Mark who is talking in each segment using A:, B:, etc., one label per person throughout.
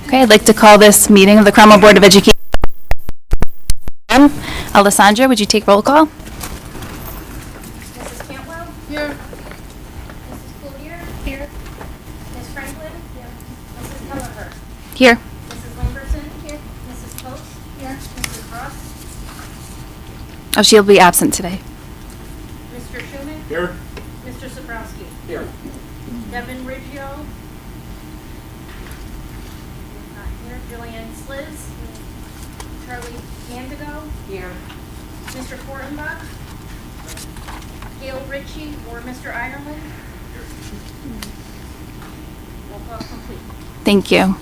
A: Okay, I'd like to call this meeting of the Cromwell Board of Education. Alessandra, would you take roll call?
B: Mrs. Cantwell?
C: Here.
B: Mrs. Cloutier? Here. Ms. Franklin? Here. Mrs. Kelleher?
A: Here.
B: Mrs. Lamberson? Here. Mrs. Post? Here. Mrs. Ross?
A: Oh, she'll be absent today.
B: Mr. Schuman?
C: Here.
B: Mr. Sobrowski?
C: Here.
B: Devin Riggio? Not here. Julianne Sliz? Charlie Mandigo? Here. Mr. Fortenbach? Gail Ritchie or Mr. Ireland? Roll call complete.
A: Thank you. All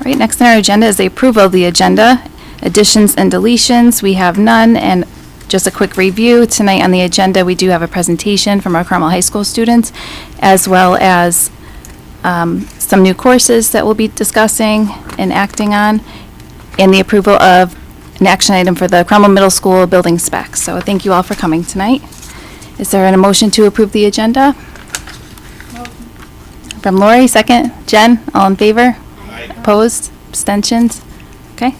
A: right, next on our agenda is the approval of the agenda. Additions and deletions, we have none. And just a quick review, tonight on the agenda, we do have a presentation from our Cromwell High School students, as well as some new courses that we'll be discussing and acting on, and the approval of an action item for the Cromwell Middle School building specs. So thank you all for coming tonight. Is there a motion to approve the agenda? From Lori, second. Jen, all in favor?
C: Aye.
A: Opposed? Abstentions? Okay.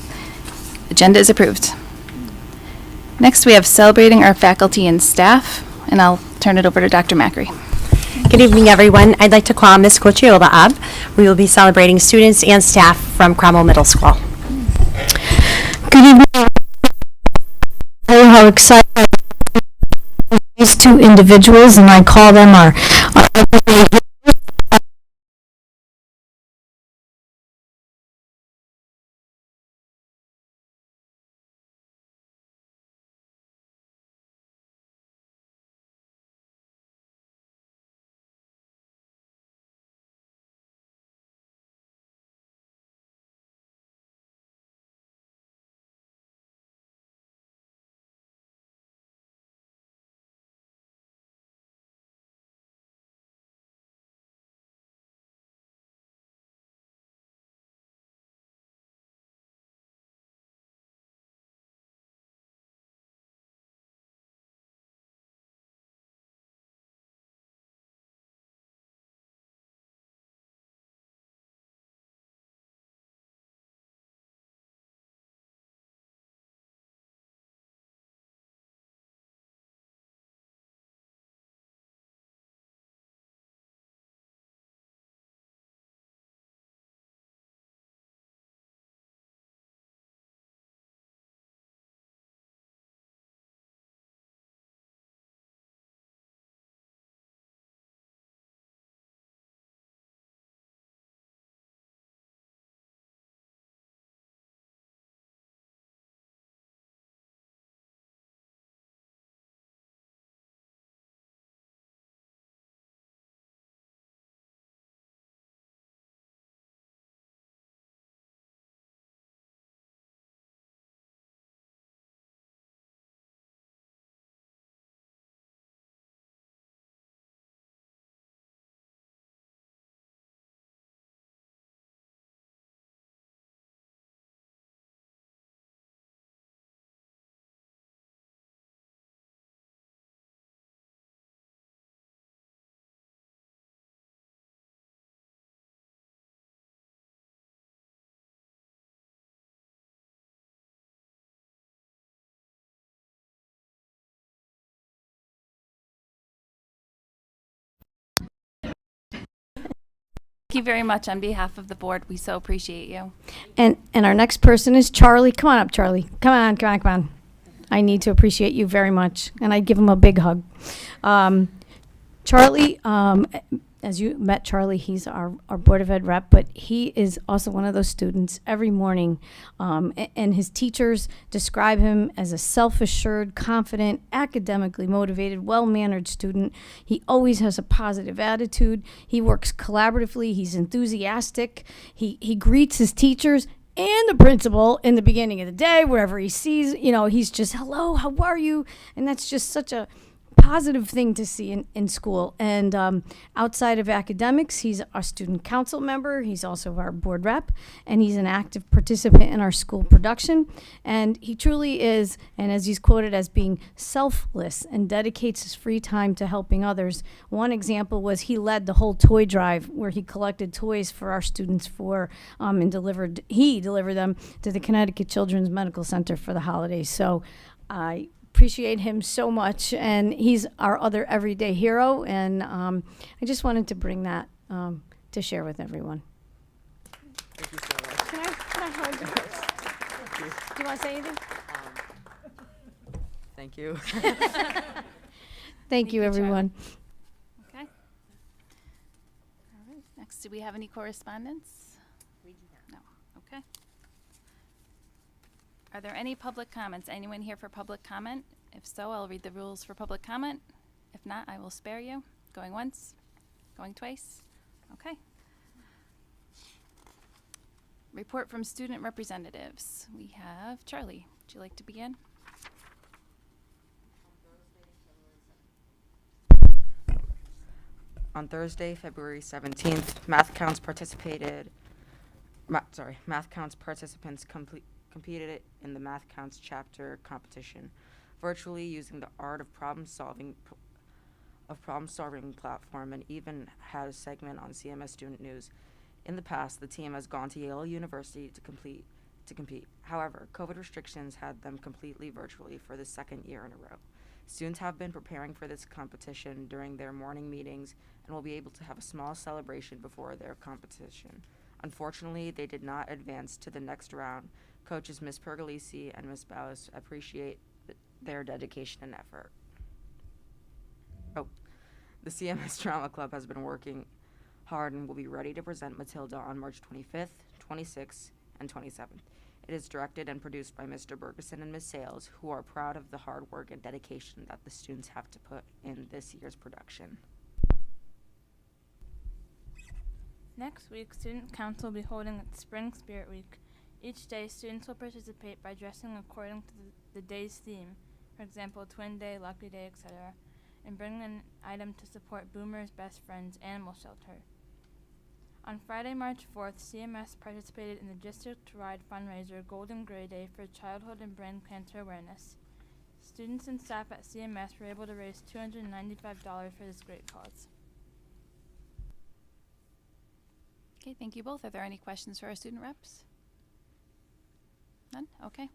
A: Agenda is approved. Next, we have celebrating our faculty and staff, and I'll turn it over to Dr. Macri.
D: Good evening, everyone. I'd like to call Ms. Kochioba up. We will be celebrating students and staff from Cromwell Middle School.
E: Good evening. How excited these two individuals, and I call them our
A: Thank you very much on behalf of the board. We so appreciate you.
E: and our next person is Charlie. Come on up, Charlie. Come on. I need to appreciate you very much, and I'd give him a big hug. Charlie, as you met Charlie, he's our Board of Ed rep, but he is also one of those students every morning, and his teachers describe him as a self-assured, confident, academically motivated, well-mannered student. He always has a positive attitude. He works collaboratively. He's enthusiastic. He greets his teachers and the principal in the beginning of the day, wherever he sees, he's just, hello, how are you? And that's just such a positive thing to see in school. And outside of academics, he's our student council member. He's also our board rep, and he's an active participant in our school production. And he truly is, and as he's quoted as being selfless and dedicates his free time to helping others. One example was he led the whole toy drive where he collected toys for our students and delivered them to the Connecticut Children's Medical Center for the holidays. So I appreciate him so much, and he's our other everyday hero, and I just wanted to bring that to share with everyone.
C: Thank you so much.
E: Can I hug you? Do you want to say anything?
C: Thank you.
E: Thank you,
A: you,
E: everyone.
A: Okay. All right. Next, do we have any correspondence? We do not. No. Okay. Are there any public comments? Anyone here for public comment? If so, I'll read the rules for public comment. If not, I will spare you. Going once? Going twice? Okay. Report from student representatives. We have Charlie. Would you like to begin?
C: On Thursday, February 17th, Math Counts participants competed in the Math Counts Chapter competition, virtually using the art of problem-solving platform, and even had a segment on CMS Student News. In the past, the team has gone to Yale University to compete. However, COVID restrictions had them completely virtually for the second year in a row. Students have been preparing for this competition during their morning meetings and will be able to have a small celebration before their competition. Unfortunately, they did not advance to the next round. Coaches Ms. Pergolisi and Ms. Ballas appreciate their dedication and effort. The CMS Drama Club has been working hard and will be ready to present Matilda on March 25th, 26th, and 27th. It is directed and produced by Mr. Bergeson and Ms. Sales, who are proud of the hard work and dedication that the students have to put in this year's production.
F: Next week, Student Council will be holding its Spring Spirit Week. Each day, students will participate by dressing according to the day's theme, for example, Twin Day, Lucky Day, etc., and bringing an item to support Boomer's Best Friends Animal Shelter. On Friday, March 4th, CMS participated in the district-wide fundraiser Golden Gray Day for Childhood and Brain Cancer Awareness. Students and staff at CMS were able to raise $295 for this great cause.
A: Okay, thank you both. Are there any questions for our student reps? None? Okay.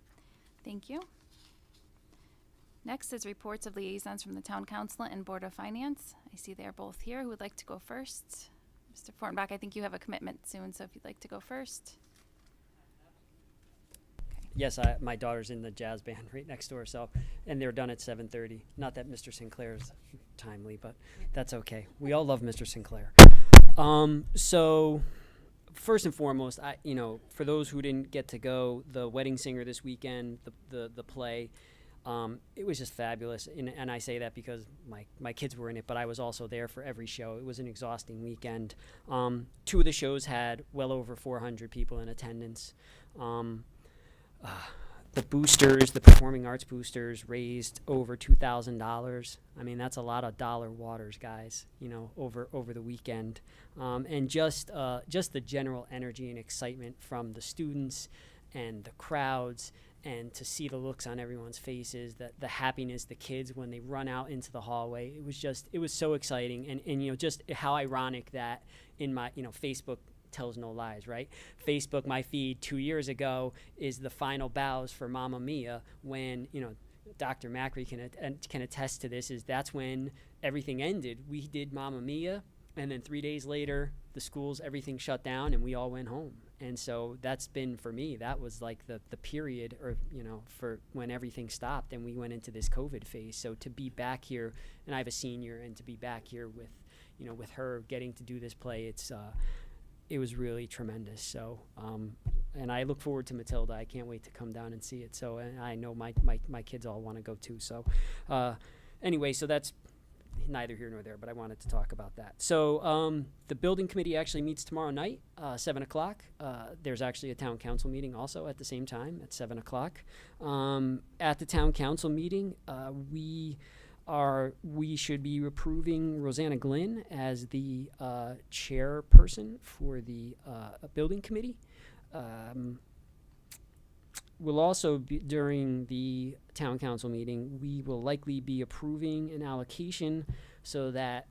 A: Thank you. Next is reports of liaisons from the Town Council and Board of Finance. I see they are both here. Who would like to go first? Mr. Fortenbach, I think you have a commitment soon, so if you'd like to go first.
G: Yes, my daughter's in the jazz band right next door, and they're done at 7:30. Not that Mr. Sinclair's timely, but that's okay. We all love Mr. Sinclair. So first and foremost, for those who didn't get to go, the Wedding Singer this weekend, the play, it was just fabulous. And I say that because my kids were in it, but I was also there for every show. It was an exhausting weekend. Two of the shows had well over 400 people in attendance. The boosters, the performing arts boosters, raised over $2,000. I mean, that's a lot of dollar waters, guys, over the weekend. And just the general energy and excitement from the students and the crowds, and to see the looks on everyone's faces, the happiness, the kids when they run out into the hallway. It was so exciting. And just how ironic that in my, Facebook tells no lies, right? Facebook, my feed 2 years ago, is the final bows for Mamma Mia, when, Dr. Macri can attest to this, that's when everything ended. We did Mamma Mia, and then 3 days later, the schools, everything shut down, and we all went home. And so that's been, for me, that was like the period, or, for when everything stopped and we went into this COVID phase. So to be back here, and I have a senior, and to be back here with, with her getting to do this play, it was really tremendous. So, and I look forward to Matilda. I can't wait to come down and see it. So, and I know my kids all want to go too. So, anyway, so that's neither here nor there, but I wanted to talk about that. So, the building committee actually meets tomorrow night, 7 o'clock. There's actually a town council meeting also at the same time at 7 o'clock. At the town council meeting, we we should be approving Rosanna Glynn as the chairperson for the building committee. We'll also be, during the town council meeting, we will likely be approving an allocation so that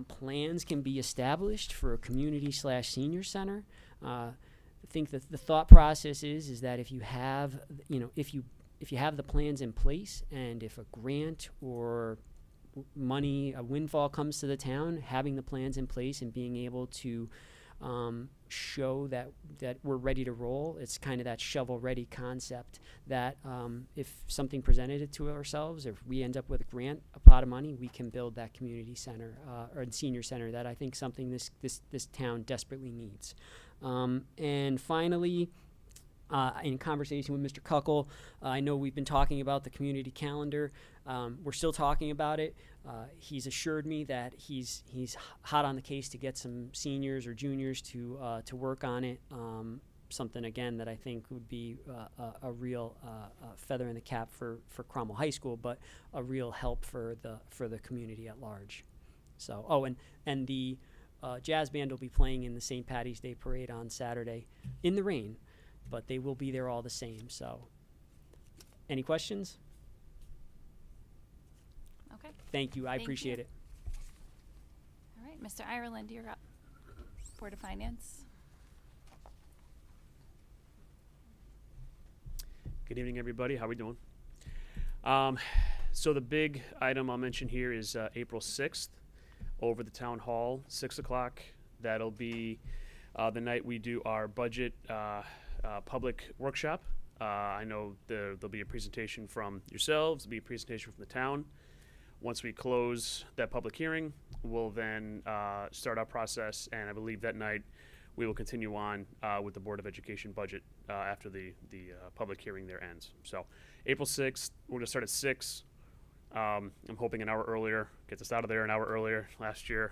G: plans can be established for a community/senior center. I think that the thought process is that if you have, if you have the plans in place, and if a grant or money, a windfall comes to the town, having the plans in place and being able to show that we're ready to roll. It's kind of that shovel-ready concept that if something presented it to ourselves, if we end up with a pot of money, we can build that community center or senior center that I think something this town desperately needs. And finally, in conversation with Mr. Kuckel, I know we've been talking about the community calendar. We're still talking about it. He's assured me that he's hot on the case to get some seniors or juniors to work on it. Something again that I think would be a real feather in the cap for Cromwell High School, but a real help for the community at large. So, and the jazz band will be playing in the St. Patty's Day Parade on Saturday in the rain, but they will be there all the same. So, any questions?
A: Okay.
G: Thank you. I
A: Thank
G: appreciate
A: you.
G: it.
A: All right, Mr. Ireland, you're up. Board of Finance.
H: Good evening, everybody. How we doing? So the big item I'll mention here is April 6th over the town hall, 6 o'clock. That'll be the night we do our budget public workshop. I know there'll be a presentation from yourselves, there'll be a presentation from the town. Once we close that public hearing, we'll then start our process, and I believe that night we will continue on with the Board of Education budget after the public hearing there ends. So April 6th, we're going to start at 6. I'm hoping an hour earlier, gets us out of there an hour earlier. Last year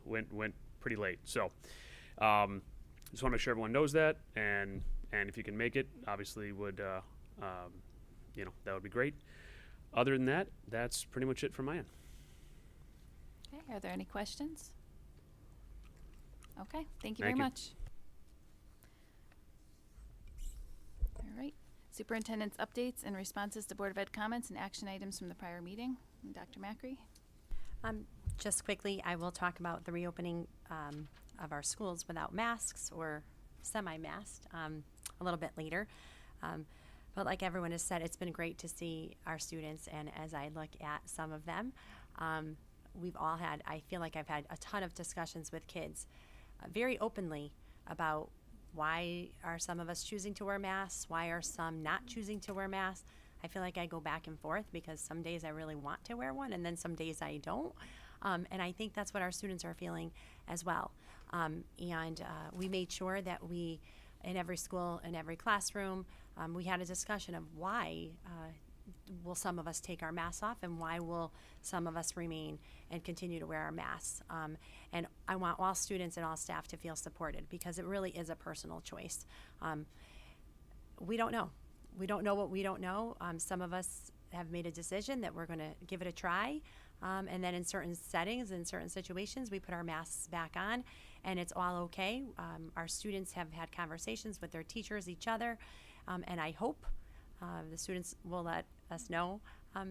H: went pretty late. So just want to make sure everyone knows that, and if you can make it, obviously would that would be great. Other than that, that's pretty much it from my end.
A: Okay, are there any questions? Okay, thank you
H: Thank
A: very
H: you.
A: much. All right, Superintendent's updates and responses to Board of Ed comments and action items from the prior meeting. Dr. Macri?
D: Just quickly, I will talk about the reopening of our schools without masks or semi-masked a little bit later. But like everyone has said, it's been great to see our students, and as I look at some of them, I feel like I've had a ton of discussions with kids very openly about why are some of us choosing to wear masks, why are some not choosing to wear masks. I feel like I go back and forth because some days I really want to wear one and then some days I don't. And I think that's what our students are feeling as well. We made sure that in every school, in every classroom, we had a discussion of why will some of us take our masks off and why will some of us remain and continue to wear our masks. And I want all students and all staff to feel supported because it really is a personal choice. We don't know. We don't know what we don't know. Some of us have made a decision that we're going to give it a try. And then in certain settings, in certain situations, we put our masks back on and it's all okay. Our students have had conversations with their teachers, each other, and I hope the students will let us know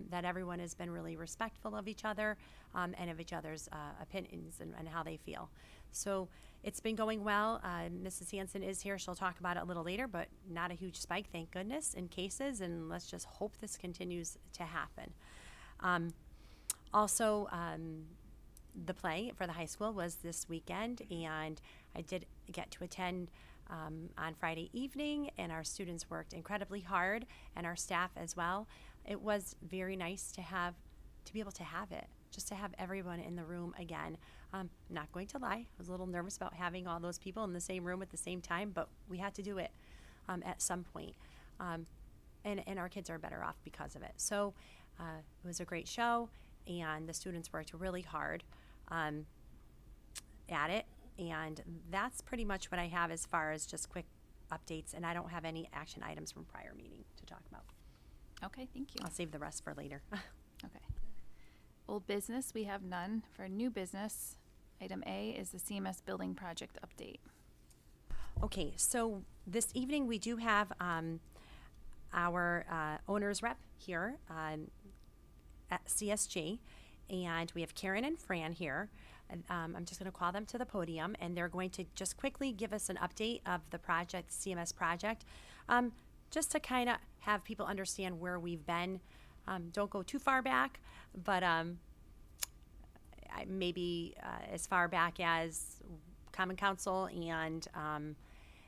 D: that everyone has been really respectful of each other and of each other's opinions and how they feel. So it's been going well. Mrs. Hansen is here. She'll talk about it a little later, but not a huge spike, thank goodness, in cases, and let's just hope this continues to happen. Also, the play for the high school was this weekend, and I did get to attend on Friday evening, and our students worked incredibly hard, and our staff as well. It was very nice to be able to have it, just to have everyone in the room again. I'm not going to lie, I was a little nervous about having all those people in the same room at the same time, but we had to do it at some point. And our kids are better off because of it. So it was a great show, and the students worked really hard at it. And that's pretty much what I have as far as just quick updates, and I don't have any action items from prior meeting to talk about.
A: Okay, thank you.
D: I'll save the rest for later.
A: Okay. Old business, we have none. For new business, item A is the CMS building project update.
D: Okay, so this evening we do have our owner's rep here at CSG, and we have Karen and Fran here. And, I'm just going to call them to the podium, and they're going to just quickly give us an update of the project, CMS project, just to kind of have people understand where we've been. Don't go too far back, but maybe as far back as Common Council and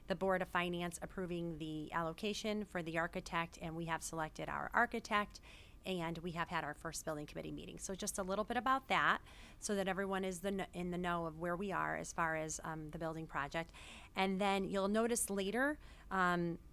D: the Board of Finance approving the allocation for the architect, and we have selected our architect, and we have had our first building committee meeting. So just a little bit about that, so that everyone is in the know of where we are as far as the building project. And then you'll notice later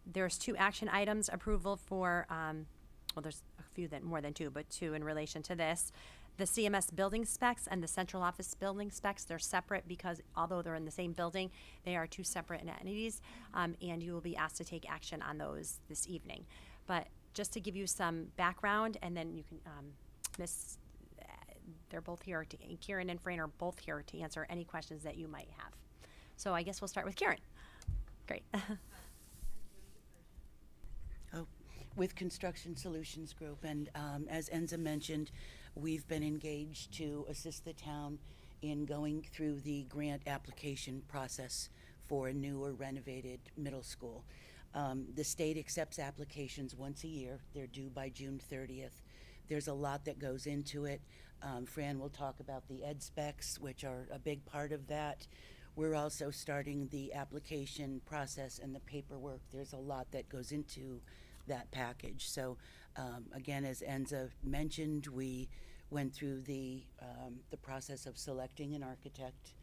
D: there's 2 action items: approval for, well, there's a few that more than 2, but 2 in relation to this. The CMS building specs and the central office building specs, they're separate because although they're in the same building, they are 2 separate entities, and you will be asked to take action on those this evening. But just to give you some background, and then you can, they're both here, Karen and Fran are both here to answer any questions that you might have. So I guess we'll start with Karen. Great.
I: With Construction Solutions Group, and as Enza mentioned, we've been engaged to assist the town in going through the grant application process for a new or renovated middle school. The state accepts applications once a year. They're due by June 30th. There's a lot that goes into it. Fran will talk about the ed specs, which are a big part of that. We're also starting the application process and the paperwork. There's a lot that goes into that package. So again, as Enza mentioned, we went through the process of selecting an architect.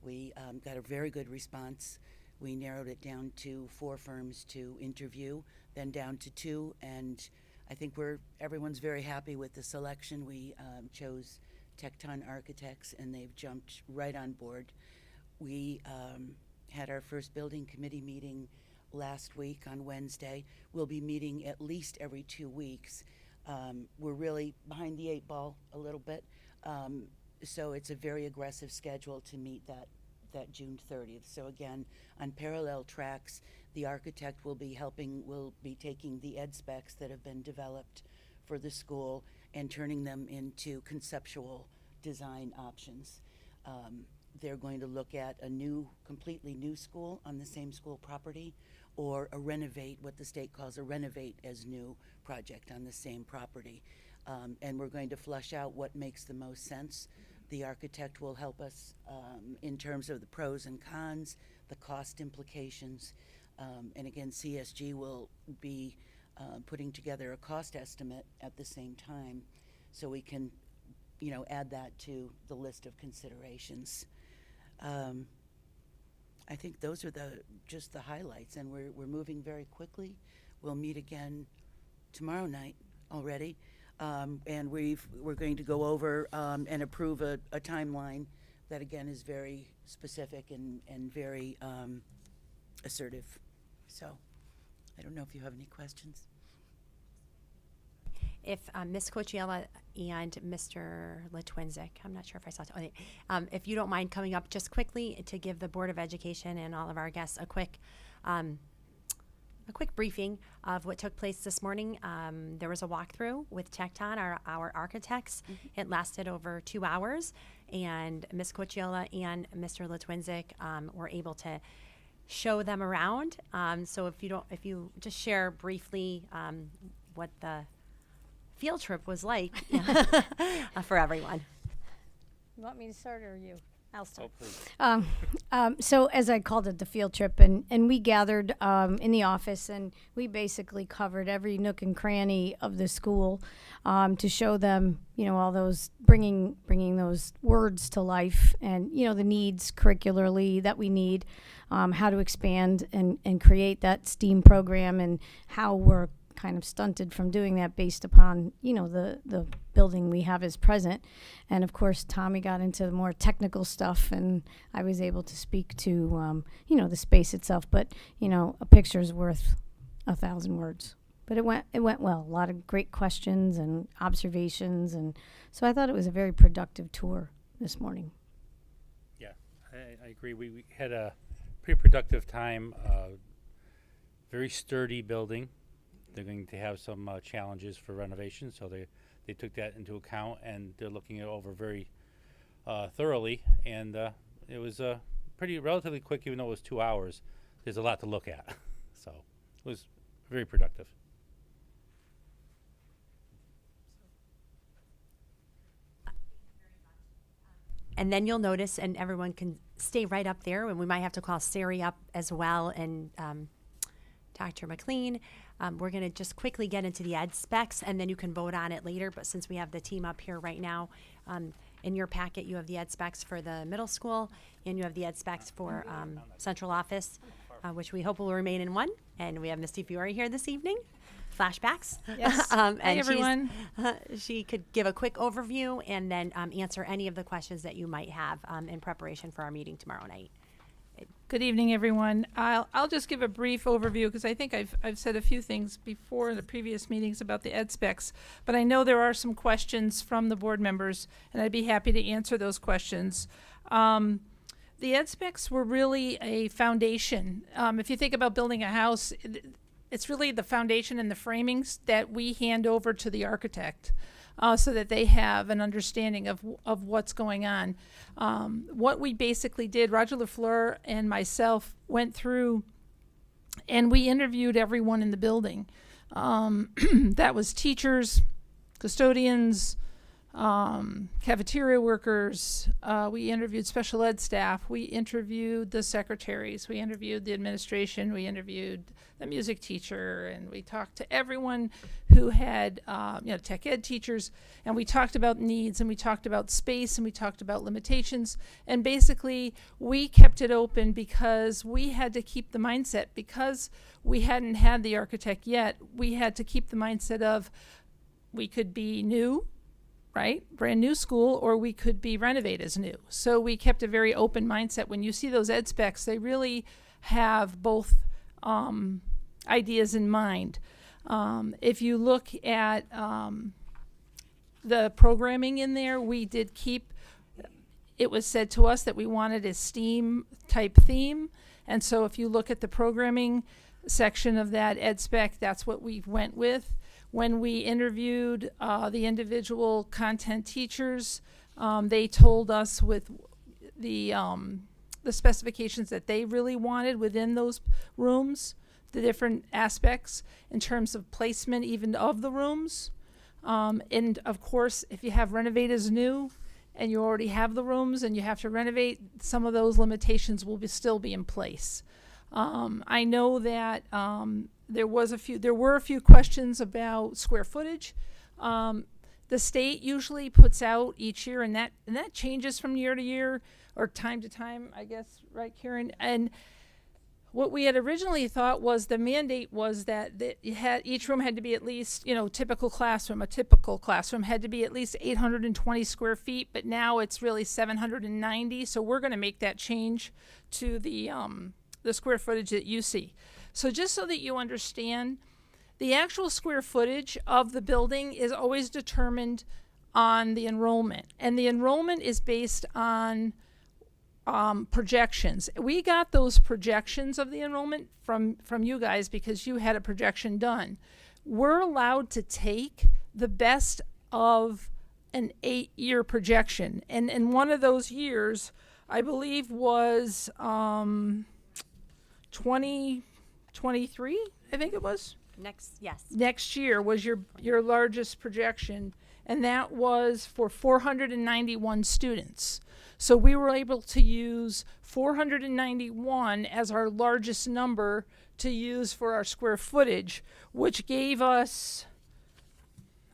I: We got a very good response. We narrowed it down to 4 firms to interview, then down to 2, and I think everyone's very happy with the selection. We chose Tecton Architects, and they've jumped right on board. We had our first building committee meeting last week on Wednesday. We'll be meeting at least every 2 weeks. We're really behind the 8 ball a little bit, so it's a very aggressive schedule to meet that June 30th. So again, on parallel tracks, the architect will be taking the ed specs that have been developed for the school and turning them into conceptual design options. They're going to look at a completely new school on the same school property, or what the state calls a renovate as new project on the same property. And we're going to flush out what makes the most sense. The architect will help us in terms of the pros and cons, the cost implications, and again, CSG will be putting together a cost estimate at the same time, so we can, add that to the list of considerations. I think those are just the highlights, and we're moving very quickly. We'll meet again tomorrow night already, and we're going to go over and approve a timeline that again is very specific and very assertive. So I don't know if you have any questions.
D: If Ms. Cochiella and Mr. Litwinzik, I'm not sure if I saw it, if you don't mind coming up just quickly to give the Board of Education and all of our guests a quick briefing of what took place this morning. There was a walkthrough with Tecton, our architects. Mm-hmm. It lasted over 2 hours, and Ms. Cochiella and Mr. Litwinzik were able to show them around. So if you just share briefly what the field trip was like for everyone.
E: You want me to start or you? I'll start.
H: Oh, please.
E: So as I called it, the field trip, and we gathered in the office, and we basically covered every nook and cranny of the school to show them, all those bringing those words to life, and the needs curricularly that we need, how to expand and create that STEAM program, and how we're kind of stunted from doing that based upon the building we have as present. And of course Tommy got into the more technical stuff, and I was able to speak to the space itself, but a picture's worth 1,000 words. But it went well. A lot of great questions and observations, and so I thought it was a very productive tour this morning.
J: Yeah, I agree. We had a pretty productive time. Very sturdy building. They're going to have some challenges for renovation, so they took that into account, and they're looking it over very thoroughly. And it was pretty relatively quick, even though it was 2 hours. There's a lot to look at, so it was very productive.
D: And then you'll notice, and everyone can stay right up there, and we might have to call Sari up as well, and Dr. McLean. We're going to just quickly get into the ed specs, and then you can vote on it later. But since we have the team up here right now, in your packet you have the ed specs for the middle school, and you have the ed specs for central office, which we hope will remain in one. And we have Misty Fiore here this evening. Flashbacks.
K: Yes.
D: And
K: Hi, everyone.
D: she could give a quick overview and then answer any of the questions that you might have in preparation for our meeting tomorrow night.
K: Good evening, everyone. I'll just give a brief overview because I think I've said a few things before in the previous meetings about the ed specs, but I know there are some questions from the board members, and I'd be happy to answer those questions. The ed specs were really a foundation. If you think about building a house, it's really the foundation and the framings that we hand over to the architect so that they have an understanding of what's going on. What we basically did, Roger LaFleur and myself went through and we interviewed everyone in the building. That was teachers, custodians, cafeteria workers. We interviewed special ed staff. We interviewed the secretaries. We interviewed the administration. We interviewed the music teacher, and we talked to everyone who had, tech ed teachers, and we talked about needs, and we talked about space, and we talked about limitations, and basically we kept it open because we had to keep the mindset, because we hadn't had the architect yet, we had to keep the mindset of we could be new, right? Brand new school, or we could be renovate as new. So we kept a very open mindset. When you see those ed specs, they really have both ideas in mind. If you look at the programming in there, we did keep, it was said to us that we wanted a STEAM type theme. And so if you look at the programming section of that ed spec, that's what we went with. When we interviewed the individual content teachers, they told us with the specifications that they really wanted within those rooms, the different aspects in terms of placement even of the rooms. And of course, if you have renovate as new and you already have the rooms and you have to renovate, some of those limitations will still be in place. I know that there were a few questions about square footage. The state usually puts out each year, and that changes from year to year or time to time, I guess, right, Karen? And what we had originally thought was the mandate was that each room had to be at least, a typical classroom had to be at least 820 square feet, but now it's really 790. So we're going to make that change to the square footage that you see. So just so that you understand, the actual square footage of the building is always determined on the enrollment. And the enrollment is based on projections. We got those projections of the enrollment from you guys because you had a projection done. We're allowed to take the best of an 8-year projection. And in one of those years, I believe was 2023, I think it was. Next year was your largest projection, and that was for 491 students. So we were able to use 491 as our largest number to use for our square footage, which gave us,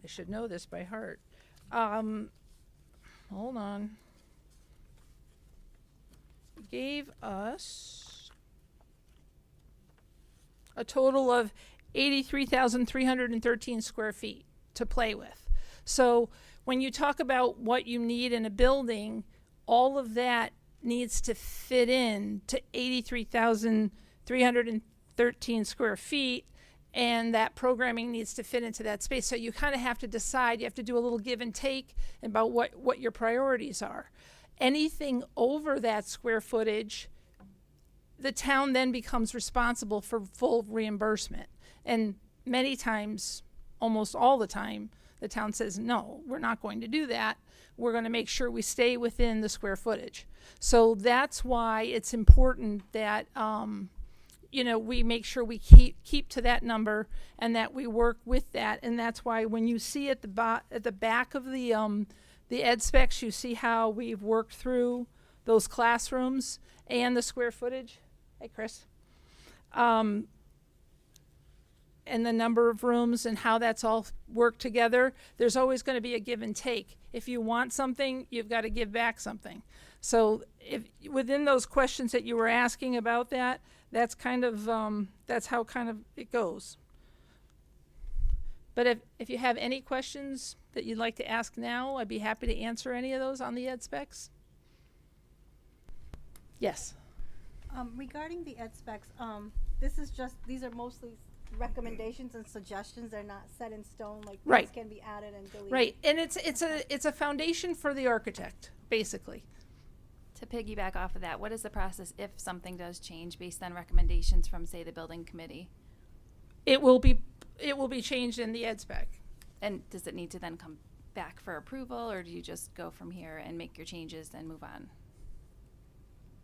K: I should know this by heart. Hold on. Gave us a total of 83,313 square feet to play with. So when you talk about what you need in a building, all of that needs to fit in to 83,313 square feet. and that programming needs to fit into that space. So you kind of have to decide, you have to do a little give and take about what your priorities are. Anything over that square footage, the town then becomes responsible for full reimbursement. And many times, almost all the time, the town says, no, we're not going to do that. We're going to make sure we stay within the square footage. So that's why it's important that, we make sure we keep to that number and that we work with that. And that's why when you see at the back of the ed specs, you see how we've worked through those classrooms and the square footage. Hey, Chris. And the number of rooms and how that's all worked together. There's always going to be a give and take. If you want something, you've got to give back something. So if within those questions that you were asking about that, that's kind of that's how kind of it goes. But if you have any questions that you'd like to ask now, I'd be happy to answer any of those on the ed specs. Yes.
B: Regarding the ed specs, these are mostly recommendations and suggestions. They're not set in stone, like
K: Right.
B: things can be added and deleted.
K: Right, and it's a foundation for the architect, basically.
A: To piggyback off of that, what is the process if something does change based on recommendations from, say, the building committee?
K: It will be changed in the ed spec.
A: And does it need to then come back for approval, or do you just go from here and make your changes and move on?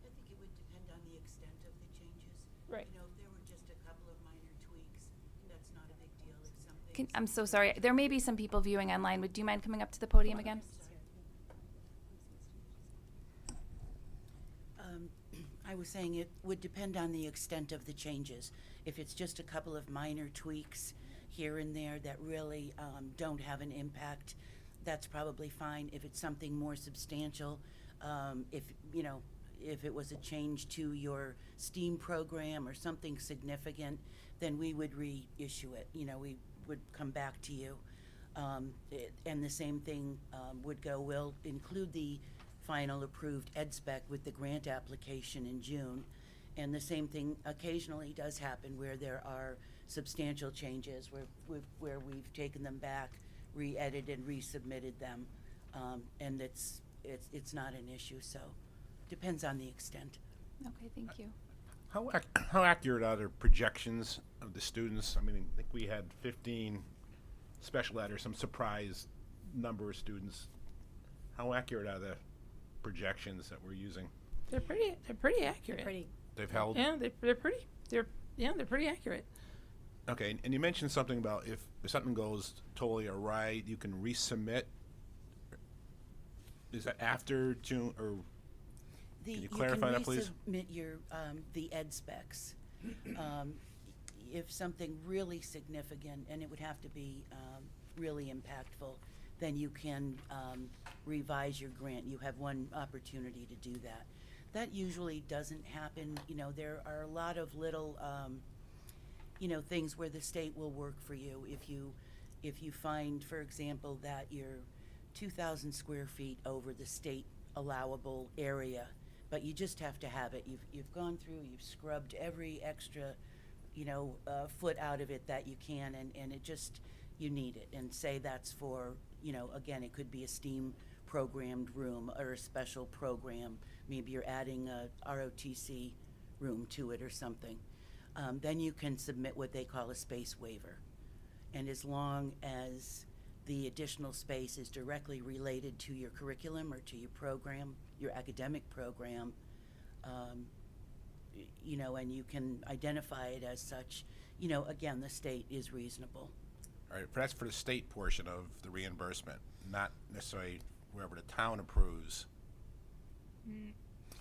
I: I think it would depend on the extent of the changes.
K: Right.
I: You know, if there were just a couple of minor tweaks, that's not a big deal. If something.
A: I'm so sorry. There may be some people viewing online. Do you mind coming up to the podium again?
I: I was saying it would depend on the extent of the changes. If it's just a couple of minor tweaks here and there that really don't have an impact, that's probably fine. If it's something more substantial, if it was a change to your STEAM program or something significant, then we would reissue it. We would come back to you. And the same thing we'll include the final approved ed spec with the grant application in June. And the same thing occasionally does happen where there are substantial changes where we've taken them back, re-edited, resubmitted them, and it's not an issue. So depends on the extent.
A: Okay, thank you.
L: How accurate are the projections of the students? I mean, I think we had 15 special ed or some surprise number of students. How accurate are the projections that we're using?
K: They're pretty accurate.
L: They've held.
K: Yeah, they're pretty accurate.
L: Okay, and you mentioned something about if something goes totally awry, you can resubmit. Is that after June, or can you clarify that, please?
I: You can resubmit your the ed specs. If something really significant, and it would have to be really impactful, then you can revise your grant. You have one opportunity to do that. That usually doesn't happen. There are a lot of little, things where the state will work for you. If you find, for example, that you're 2,000 square feet over the state allowable area, but you just have to have it. You've gone through, you've scrubbed every extra, foot out of it that you can, and it just, you need it. And say that's for, again, it could be a STEAM programmed room or a special program. Maybe you're adding a ROTC room to it or something. Then you can submit what they call a space waiver. And as long as the additional space is directly related to your curriculum or to your program, your academic program, and you can identify it as such, again, the state is reasonable.
L: All right, but that's for the state portion of the reimbursement, not necessarily wherever the town approves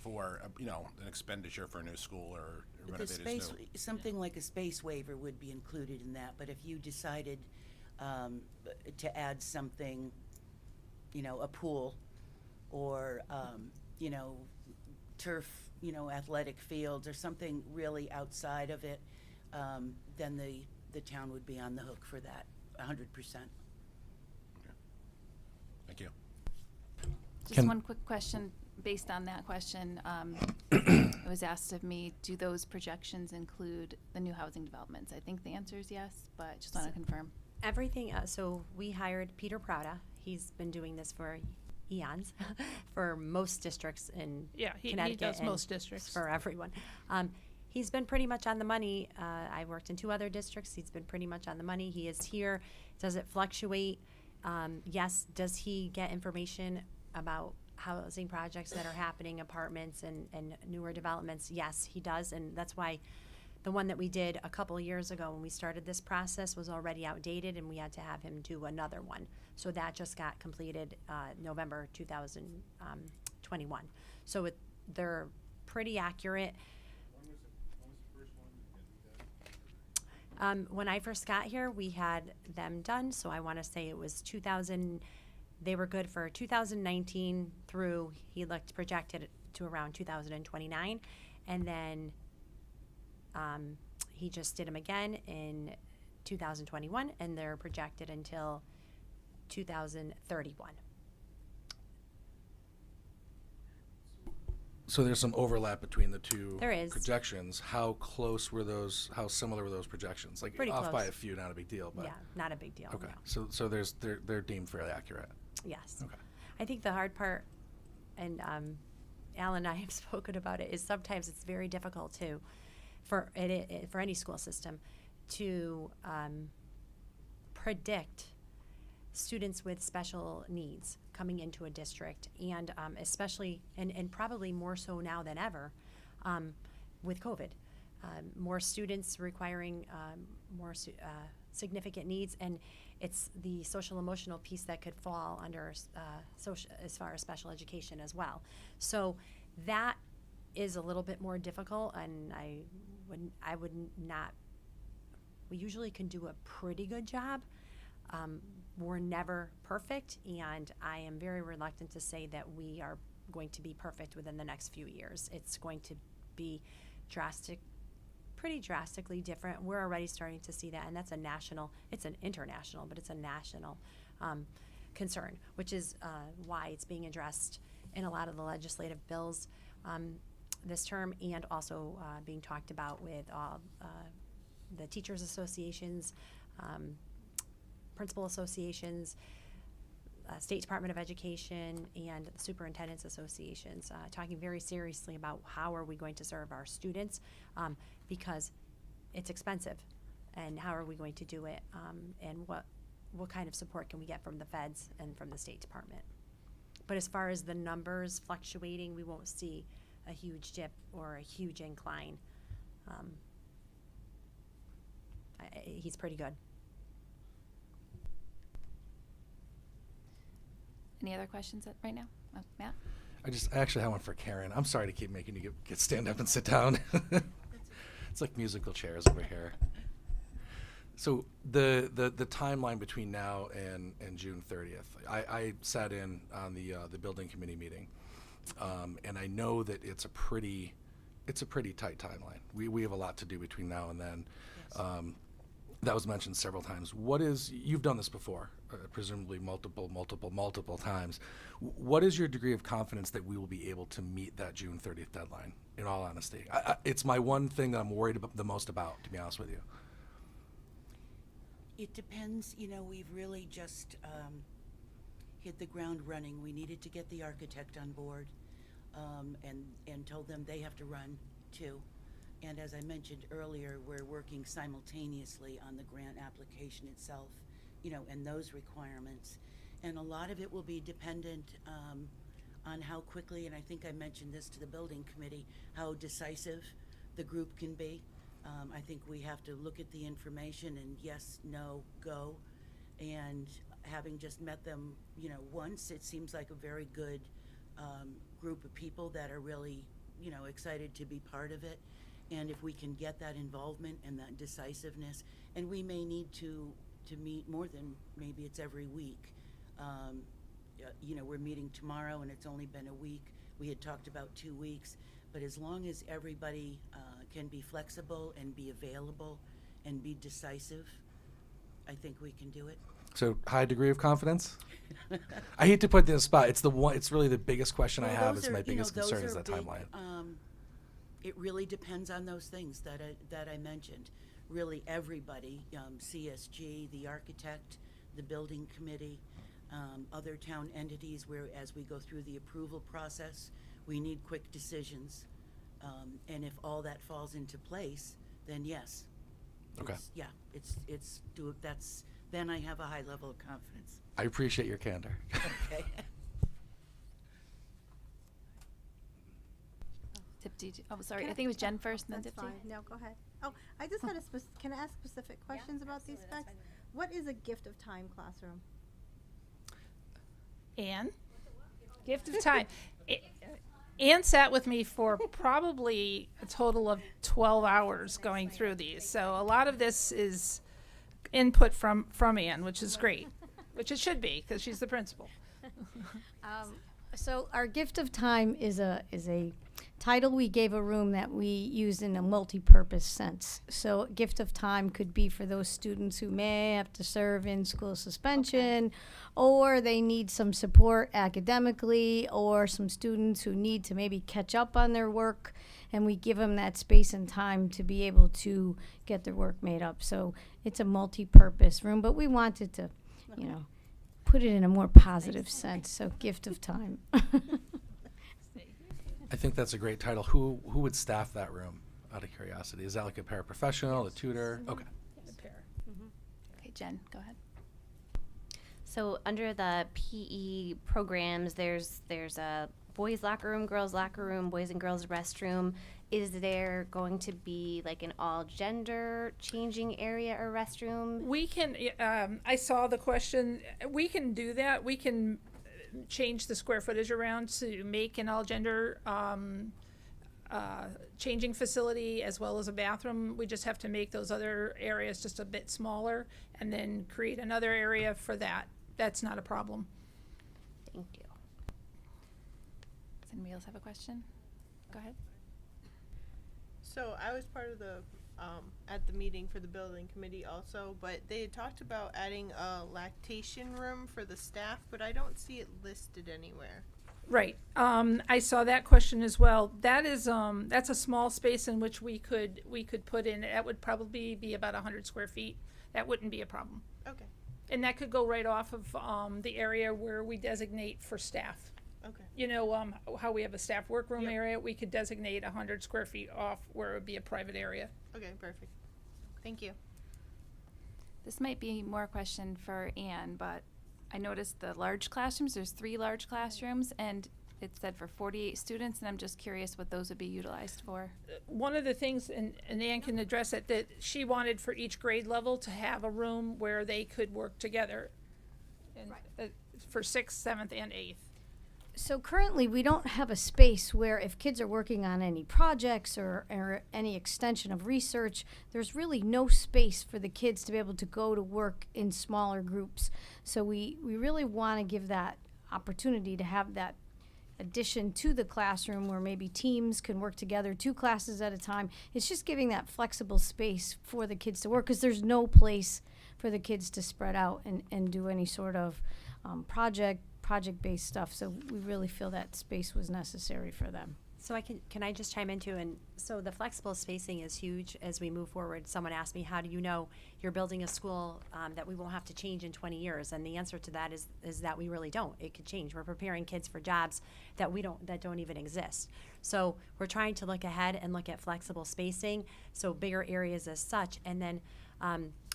L: for, an expenditure for a new school or renovated new.
I: Something like a space waiver would be included in that, but if you decided to add something, a pool or, turf, athletic fields or something really outside of it, then the town would be on the hook for that, 100%.
L: Thank you.
A: Just one quick question based on that question. it was asked of me, do those projections include the new housing developments? I think the answer is yes, but just want to confirm.
D: Everything, so we hired Peter Prada. He's been doing this for eons, for most districts in
K: Yeah, he
D: Connecticut.
K: does
D: and
K: most districts.
D: for everyone. He's been pretty much on the money. I worked in 2 other districts. He's been pretty much on the money. He is here. Does it fluctuate? Yes. Does he get information about housing projects that are happening, apartments and newer developments? Yes, he does. And that's why the one that we did a couple years ago when we started this process was already outdated, and we had to have him do another one. So that just got completed November 2021. So they're pretty accurate. When I first got here, we had them done, so I want to say it was 2000. They were good for 2019 through, he looked projected to around 2029, and then he just did them again in 2021, and they're projected until 2031.
M: So there's some overlap between the two
D: There is.
M: projections. How close were those? How similar were those projections? Like
D: Pretty
M: off by
D: close.
M: a few, not a big deal. But
D: Yeah, not a big deal.
M: okay.
D: No.
M: So they're deemed fairly accurate.
D: Yes.
M: Okay.
D: I think the hard part, and Al and I have spoken about it, is sometimes it's very difficult to, for any school system, to predict students with special needs coming into a district, and especially, and probably more so now than ever, with COVID. More students requiring significant needs, and it's the social emotional piece that could fall under as far as special education as well. So that is a little bit more difficult, and I would not. We usually can do a pretty good job. We're never perfect, and I am very reluctant to say that we are going to be perfect within the next few years. It's going to be pretty drastically different. We're already starting to see that, and that's it's an international, but it's a national concern, which is why it's being addressed in a lot of the legislative bills this term, and also being talked about with all the teachers associations, principal associations, State Department of Education, and the superintendents associations, talking very seriously about how are we going to serve our students, because it's expensive, and how are we going to do it, and what kind of support can we get from the feds and from the State Department. But as far as the numbers fluctuating, we won't see a huge dip or a huge incline. He's pretty good.
A: Any other questions right now? Oh, Matt?
M: I actually have one for Karen. I'm sorry to keep making you get stand up and sit down. It's like musical chairs over here. So the timeline between now and June 30th, I sat in on the building committee meeting, and I know that it's a pretty tight timeline. We have a lot to do between now and then. Yes. That was mentioned several times. You've done this before, presumably multiple times. What is your degree of confidence that we will be able to meet that June 30th deadline, in all honesty? It's my one thing that I'm worried the most about, to be honest with you.
I: It depends. We've really just hit the ground running. We needed to get the architect on board, and told them they have to run too. And as I mentioned earlier, we're working simultaneously on the grant application itself, and those requirements. And a lot of it will be dependent on how quickly, and I think I mentioned this to the building committee, how decisive the group can be. I think we have to look at the information and yes, no, go. And having just met them, once, it seems like a very good group of people that are really, excited to be part of it. And if we can get that involvement and that decisiveness, and we may need to meet more than maybe it's every week. We're meeting tomorrow and it's only been a week. We had talked about 2 weeks, but as long as everybody can be flexible and be available and be decisive, I think we can do it.
M: So high degree of confidence? I hate to put this spot. It's really the biggest question I have. It's my biggest concern is that timeline.
I: It really depends on those things that I mentioned. Really, everybody, CSG, the architect, the building committee, other town entities, where as we go through the approval process, we need quick decisions. And if all that falls into place, then yes.
M: Okay.
I: Then I have a high level of confidence.
M: I appreciate your candor.
I: Okay.
A: Oh, sorry, I think it was Jen first and then
B: That's
A: Dipti.
B: fine. No, go ahead. Oh, I just had can I ask specific questions about these specs? What is a gift of time classroom?
K: Anne? Gift of time. Anne sat with me for probably a total of 12 hours going through these. So a lot of this is input from Anne, which is great, which it should be because she's the principal.
E: So our gift of time is a title we gave a room that we used in a multi-purpose sense. So gift of time could be for those students who may have to serve in school suspension, or they need some support academically, or some students who need to maybe catch up on their work, and we give them that space and time to be able to get their work made up. So it's a multi-purpose room, but we wanted to, put it in a more positive sense. So gift of time.
M: I think that's a great title. Who would staff that room, out of curiosity? Is that like a paraprofessional, a tutor? Okay.
A: Okay, Jen, go ahead.
N: So under the PE programs, there's a boys locker room, girls locker room, boys and girls restroom. Is there going to be like an all gender changing area or restroom?
K: We can, I saw the question. We can do that. We can change the square footage around to make an all gender changing facility as well as a bathroom. We just have to make those other areas just a bit smaller and then create another area for that. That's not a problem.
N: Thank you.
A: Does anybody else have a question? Go ahead.
O: So I was part of the at the meeting for the building committee also, but they had talked about adding a lactation room for the staff, but I don't see it listed anywhere.
K: Right. I saw that question as well. That is that's a small space in which we could put in. That would probably be about 100 square feet. That wouldn't be a problem.
O: Okay.
K: And that could go right off of the area where we designate for staff.
O: Okay.
K: You know, how we have a staff workroom
O: Yep.
K: area, we could designate 100 square feet off where it would be a private area.
O: Okay, perfect. Thank you.
A: This might be more a question for Anne, but I noticed the large classrooms, there's 3 large classrooms, and it said for 48 students, and I'm just curious what those would be utilized for.
K: One of the things, and Ann can address it, that she wanted for each grade level to have a room where they could work together. And, for 6th, 7th, and 8th.
E: So currently, we don't have a space where if kids are working on any projects or any extension of research, there's really no space for the kids to be able to go to work in smaller groups. So we really want to give that opportunity to have that addition to the classroom where maybe teams can work together 2 classes at a time. It's just giving that flexible space for the kids to work because there's no place for the kids to spread out and do any sort of project-based stuff. So we really feel that space was necessary for them.
D: So can I just chime in too? And so the flexible spacing is huge as we move forward. Someone asked me, how do you know you're building a school that we won't have to change in 20 years? And the answer to that is that we really don't. It could change. We're preparing kids for jobs that don't even exist. So we're trying to look ahead and look at flexible spacing, so bigger areas as such. And then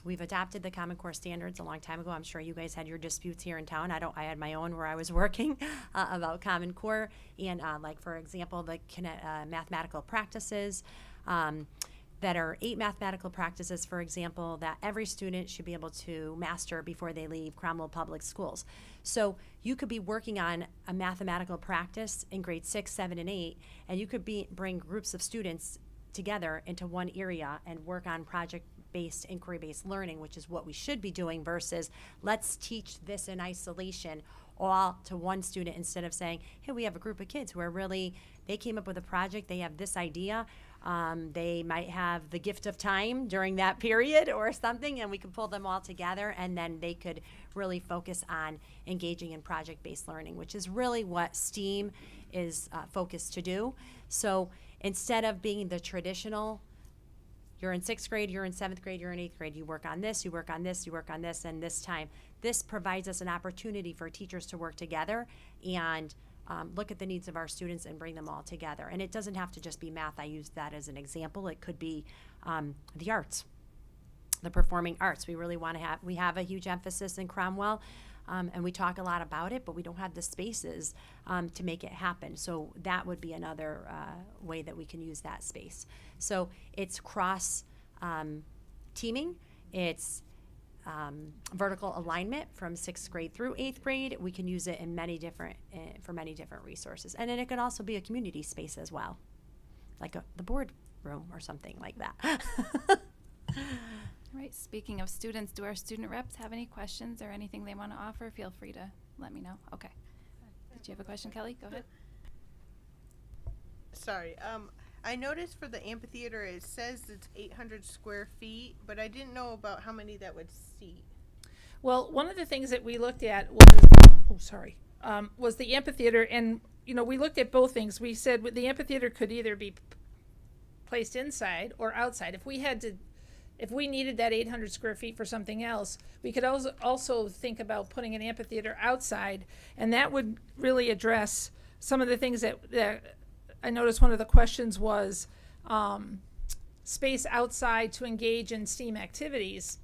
D: we've adopted the Common Core standards a long time ago. I'm sure you guys had your disputes here in town. I had my own where I was working about Common Core and like, for example, the mathematical practices that are 8 mathematical practices, for example, that every student should be able to master before they leave Cromwell Public Schools. So you could be working on a mathematical practice in grade 6, 7, and 8, and you could bring groups of students together into one area and work on project-based, inquiry-based learning, which is what we should be doing, versus let's teach this in isolation all to one student instead of saying, hey, we have a group of kids who are really, they came up with a project, they have this idea. They might have the gift of time during that period or something, and we could pull them all together, and then they could really focus on engaging in project-based learning, which is really what STEAM is focused to do. So instead of being the traditional, you're in 6th grade, you're in 7th grade, you're in 8th grade, you work on this, you work on this, you work on this, and this time, this provides us an opportunity for teachers to work together and look at the needs of our students and bring them all together. And it doesn't have to just be math. I used that as an example. It could be the arts, the performing arts. We really want to we have a huge emphasis in Cromwell, and we talk a lot about it, but we don't have the spaces to make it happen. So that would be another way that we can use that space. So it's cross teaming. It's vertical alignment from 6th grade through 8th grade. We can use it in many different for many different resources, and then it could also be a community space as well, like the board room or something like that.
A: All right, speaking of students, do our student reps have any questions or anything they want to offer? Feel free to let me know. Okay. Did you have a question, Kelly? Go ahead.
O: Sorry. I noticed for the amphitheater it says it's 800 square feet, but I didn't know about how many that would seat.
K: Well, one of the things that we looked at was, was the amphitheater, and we looked at both things. We said the amphitheater could either be placed inside or outside. If we needed that 800 square feet for something else, we could also think about putting an amphitheater outside, and that would really address some of the things that I noticed. One of the questions was space outside to engage in STEAM activities.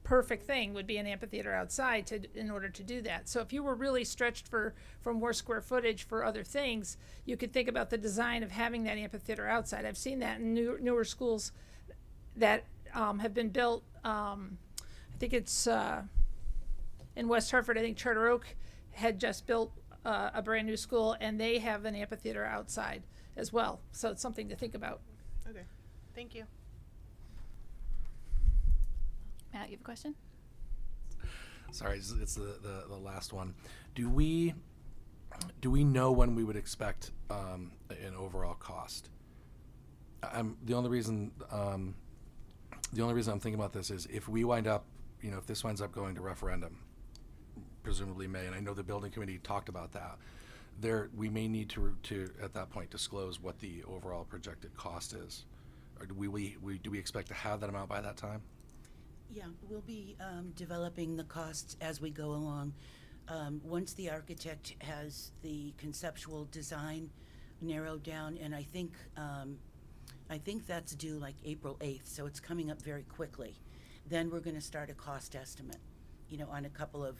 K: Perfect thing would be an amphitheater outside in order to do that. So if you were really stretched for more square footage for other things, you could think about the design of having that amphitheater outside. I've seen that in newer schools that have been built. I think it's in West Hartford. I think Charter Oak had just built a brand new school, and they have an amphitheater outside as well. So it's something to think about.
O: Okay, thank you.
A: Matt, you have a question?
M: Sorry, it's the last one. Do we know when we would expect an overall cost? The only reason I'm thinking about this is if we wind up, if this winds up going to referendum, presumably May, and I know the building committee talked about that, we may need to at that point disclose what the overall projected cost is. Or do we expect to have that amount by that time?
I: Yeah, we'll be developing the costs as we go along. Once the architect has the conceptual design narrowed down, and I think that's due like April 8th, so it's coming up very quickly. Then we're going to start a cost estimate, on a couple of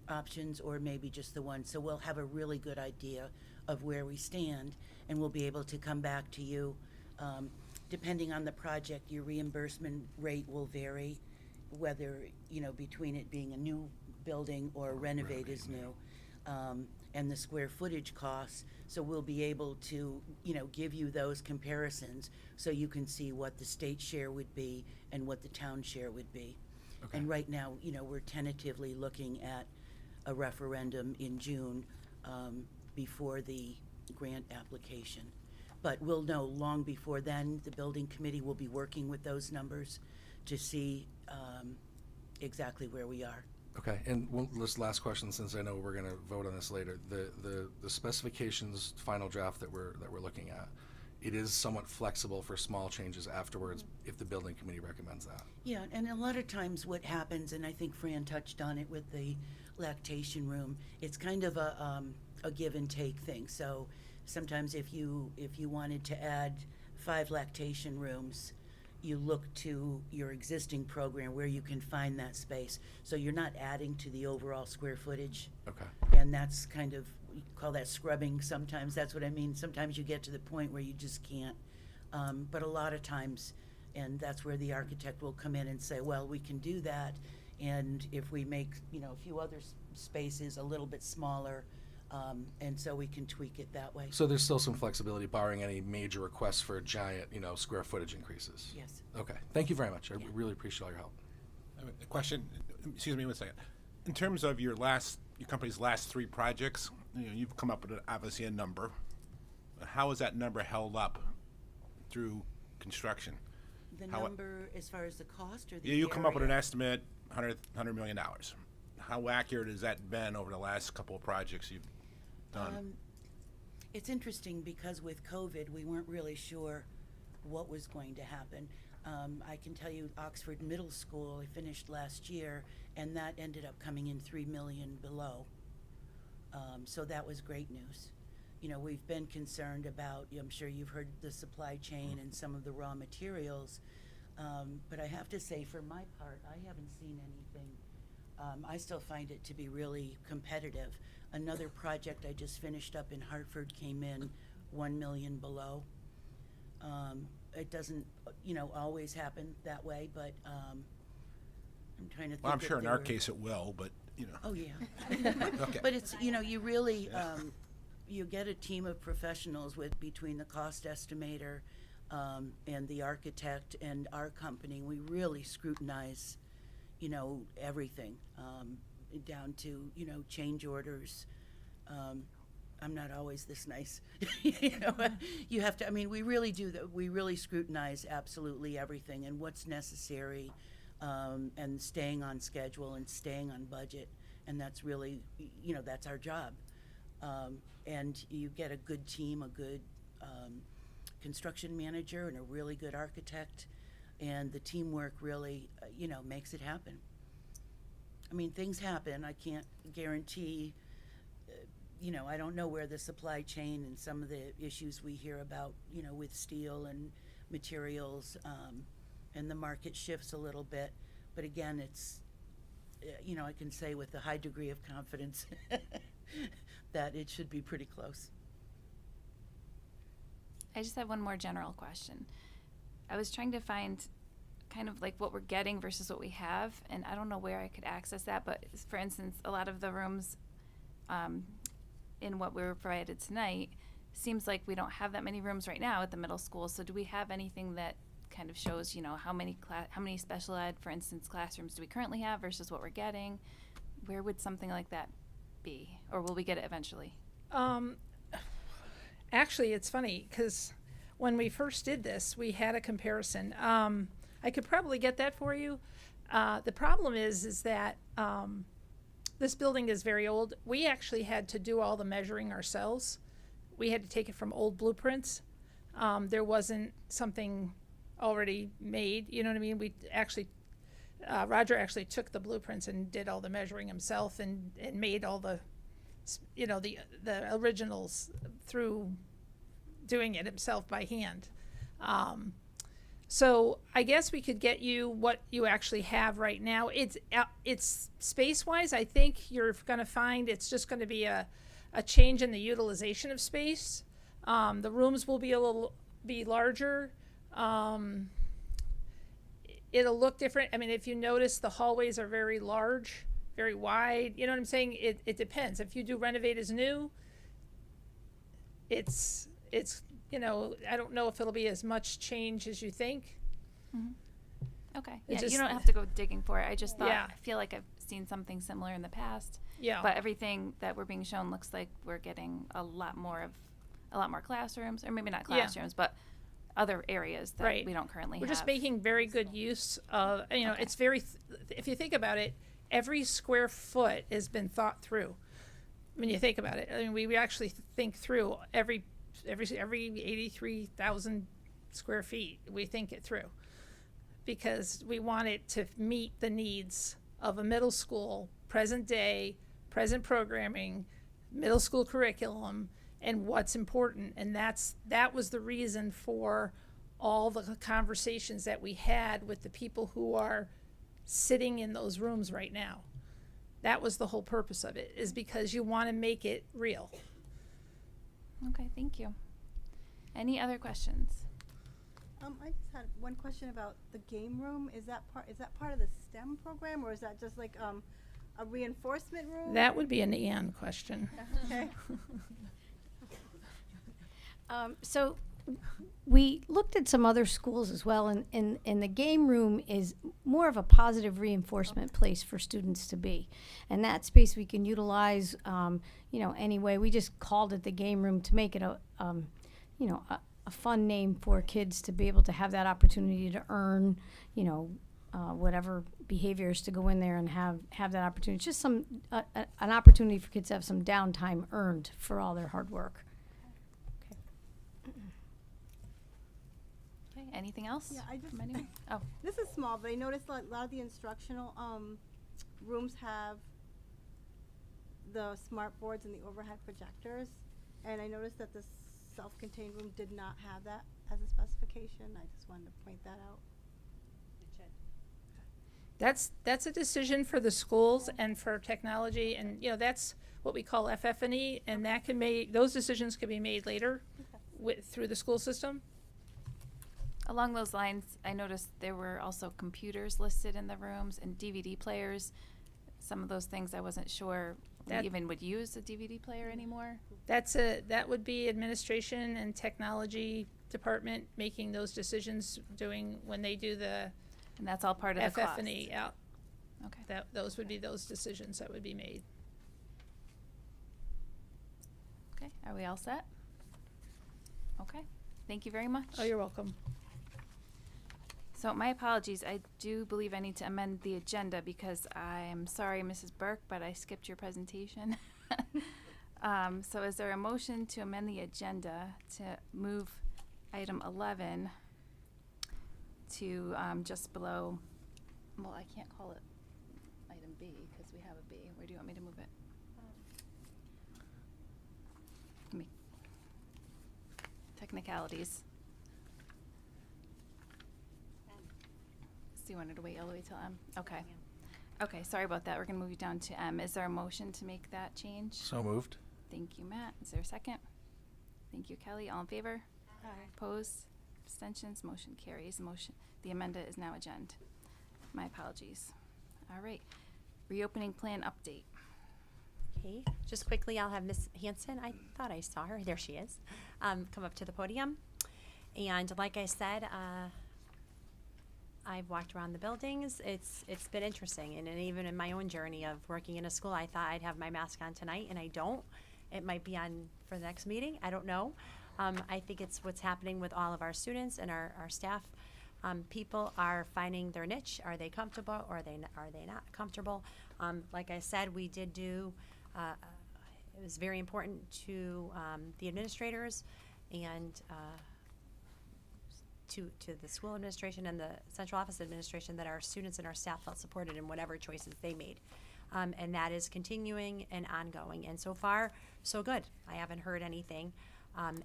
I: options or maybe just the one. So we'll have a really good idea of where we stand, and we'll be able to come back to you. Depending on the project, your reimbursement rate will vary, whether, between it being a new building or renovate is new, and the square footage costs. So we'll be able to, give you those comparisons so you can see what the state share would be and what the town share would be. Okay. And right now, we're tentatively looking at a referendum in June before the grant application. But we'll know long before then. The building committee will be working with those numbers to see exactly where we are.
M: Okay, and this last question, since I know we're going to vote on this later, the specifications final draft that we're looking at, it is somewhat flexible for small changes afterwards if the building committee recommends that.
I: Yeah, and a lot of times what happens, and I think Fran touched on it with the lactation room, it's kind of a give and take thing. So sometimes if you wanted to add 5 lactation rooms, you look to your existing program where you can find that space. So you're not adding to the overall square footage.
M: Okay.
I: And that's kind of, we call that scrubbing sometimes. That's what I mean. Sometimes you get to the point where you just can't. But a lot of times, and that's where the architect will come in and say, well, we can do that. And if we make, a few other spaces a little bit smaller, and so we can tweak it that way.
M: So there's still some flexibility barring any major requests for giant, square footage increases?
I: Yes.
M: Okay. Thank you very much. I really appreciate all your help.
L: I have a question. Excuse me one second. In terms of your company's last 3 projects, you've come up with obviously a number. How is that number held up through construction.
I: The
L: How-
I: number as far as the cost or the
L: You come up with an
I: area?
L: estimate, $100 million. How accurate has that been over the last couple of projects you've done?
I: It's interesting because with COVID, we weren't really sure what was going to happen. I can tell you Oxford Middle School, I finished last year, and that ended up coming in 3 million below. So that was great news. You know, we've been concerned about, I'm sure you've heard the supply chain and some of the raw materials. But I have to say, for my part, I haven't seen anything. I still find it to be really competitive. Another project I just finished up in Hartford came in 1 million below. It doesn't, always happen that way, but I'm trying to think.
L: Well, I'm
I: if
L: sure in
I: there
L: our
I: were-
L: case it will, but,
I: Oh, yeah.
L: Okay.
I: But it's, you really, you get a team of professionals between the cost estimator and the architect and our company. We really scrutinize, everything, down to, change orders. I'm not always this nice. You have to, we really do that. We really scrutinize absolutely everything and what's necessary, and staying on schedule and staying on budget. And that's really, that's our job. And you get a good team, a good construction manager and a really good architect, and the teamwork really, makes it happen. Things happen. I can't guarantee, I don't know where the supply chain and some of the issues we hear about, with steel and materials, and the market shifts a little bit. But again, it's, I can say with a high degree of confidence that it should be pretty close.
A: I just have one more general question. I was trying to find kind of like what we're getting versus what we have, and I don't know where I could access that, but for instance, a lot of the rooms in what we were provided tonight, seems like we don't have that many rooms right now at the middle school. So do we have anything that kind of shows, how many special ed, for instance, classrooms do we currently have versus what we're getting? Where would something like that be, or will we get it eventually?
K: Actually, it's funny because when we first did this, we had a comparison. I could probably get that for you. The problem is that this building is very old. We actually had to do all the measuring ourselves. We had to take it from old blueprints. There wasn't something already made, you know what I mean? We actually, Roger actually took the blueprints and did all the measuring himself and made all the, the originals through doing it himself by hand. So I guess we could get you what you actually have right now. It's space-wise, I think you're going to find it's just going to be a change in the utilization of space. The rooms will be larger. It'll look different. If you notice, the hallways are very large, very wide. You know what I'm saying? It depends. If you do renovate as new, it's I don't know if it'll be as much change as you think.
A: Mm-hmm. Okay.
K: It
A: Yeah,
K: just-
A: you don't have to go digging for it. I just thought,
K: Yeah.
A: I feel like I've seen something similar in the past.
K: Yeah.
A: But everything that we're being shown looks like we're getting a lot more classrooms, or maybe not
K: Yeah.
A: classrooms, but other areas that
K: Right.
A: we don't currently
K: We're
A: have.
K: just making very good use of,
A: Okay.
K: it's very, if you think about it, every square foot has been thought through. When you think about it, we actually think through every 83,000 square feet, we think it through. Because we want it to meet the needs of a middle school, present day, present programming, middle school curriculum, and what's important. And that was the reason for all the conversations that we had with the people who are sitting in those rooms right now. That was the whole purpose of it, is because you want to make it real.
A: Okay, thank you. Any other questions?
B: I just had one question about the game room. Is that part of the STEM program, or is that just like a reinforcement room?
K: That would be an Ann question.
B: Okay.
E: So we looked at some other schools as well, and the game room is more of a positive reinforcement place for students to be. And that space we can utilize, anyway. We just called it the game room to make it a fun name for kids to be able to have that opportunity to earn, whatever behaviors to go in there and have that opportunity. It's just an opportunity for kids to have some downtime earned for all their hard work.
A: Okay, anything else?
B: Yeah, I just,
A: from anyone? Oh,
B: this is small, but I noticed a lot of the instructional rooms have the smart boards and the overhead projectors, and I noticed that the self-contained room did not have that as a specification. I just wanted to point that out.
K: That's a decision for the schools and for technology, and that's what we call FF&E, and that those decisions can be made later through the school system.
A: along those lines, I noticed there were also computers listed in the rooms and DVD players. Some of those things I wasn't sure we even would use a DVD player anymore.
K: That would be administration and technology department making those decisions, when they do the
A: And that's all part of the cost.
K: FF&E out.
A: Okay.
K: Those would be those decisions that would be made.
A: Okay, are we all set? Okay, thank you very much.
K: Oh, you're welcome.
A: So my apologies, I do believe I need to amend the agenda because I'm sorry, Mrs. Burke, but I skipped your presentation. So is there a motion to amend the agenda to move item 11 to just below, well, I can't call it item B because we have a B. Where do you want me to move it? Technicalities. So you wanted to wait all the way till M? Okay. Okay, sorry about that. We're gonna move you down to M. Is there a motion to make that change?
M: So moved.
A: Thank you, Matt. Is there a second? Thank you, Kelly. All in favor?
B: Aye.
A: Opposed? Abstentions? Motion carries. The amendment is now agenda. My apologies. All right. Reopening plan update.
D: Okay, just quickly, I'll have Miss Hanson, I thought I saw her, there she is, come up to the podium. And like I said, I've walked around the buildings. It's been interesting, and even in my own journey of working in a school, I thought I'd have my mask on tonight, and I don't. It might be on for the next meeting, I don't know. I think it's what's happening with all of our students and our staff. People are finding their niche. Are they comfortable, or are they not comfortable? Like I said, we did do, it was very important to the administrators and to the school administration and the central office administration that our students and our staff felt supported in whatever choices they made. And that is continuing and ongoing. And so far, so good. I haven't heard anything,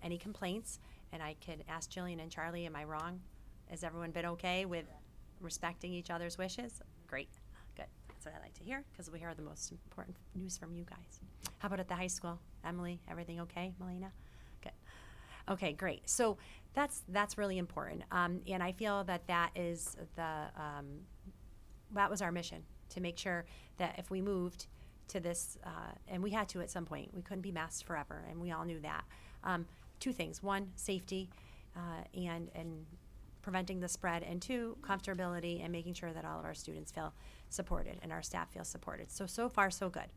D: any complaints. And I could ask Jillian and Charlie, am I wrong? Has everyone been okay with respecting each other's wishes? Great, good. That's what I like to hear, because we hear the most important news from you guys. How about at the high school? Emily, everything okay? Melina? Good. Okay, great. So that's really important. And I feel that is that was our mission, to make sure that if we moved to this, and we had to at some point, we couldn't be masked forever, and we all knew that. Two things: one, safety, and preventing the spread, and two, comfortability and making sure that all of our students feel supported and our staff feels supported. So far, so good.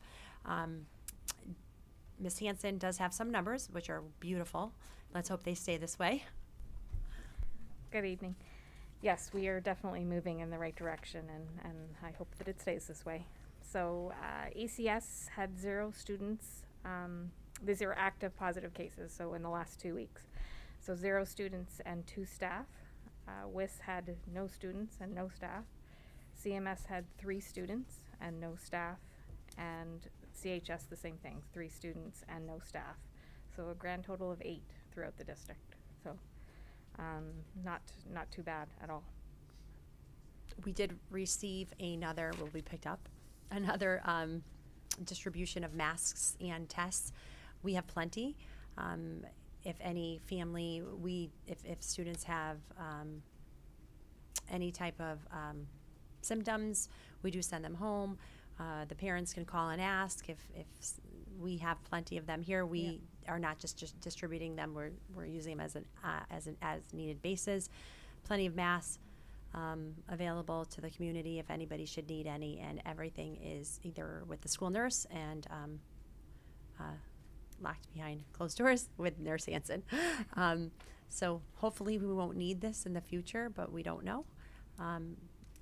D: Ms. Hanson does have some numbers, which are beautiful. Let's hope they stay this way.
P: Good evening. Yes, we are definitely moving in the right direction, and I hope that it stays this way. So ACS had 0 students, the 0 active positive cases, so in the last 2 weeks. So 0 students and 2 staff. WIS had no students and no staff. CMS had 3 students and no staff. And CHS the same thing, 3 students and no staff. So a grand total of 8 throughout the district. So not too bad at all.
D: We did receive we picked up another distribution of masks and tests. We have plenty. If any family, if students have any type of symptoms, we do send them home. The parents can call and ask. If we have plenty of them here, we are not just distributing them. We're using them as needed basis. Plenty of masks available to the community if anybody should need any, and everything is either with the school nurse and locked behind closed doors with Nurse Hanson. So hopefully we won't need this in the future, but we don't know.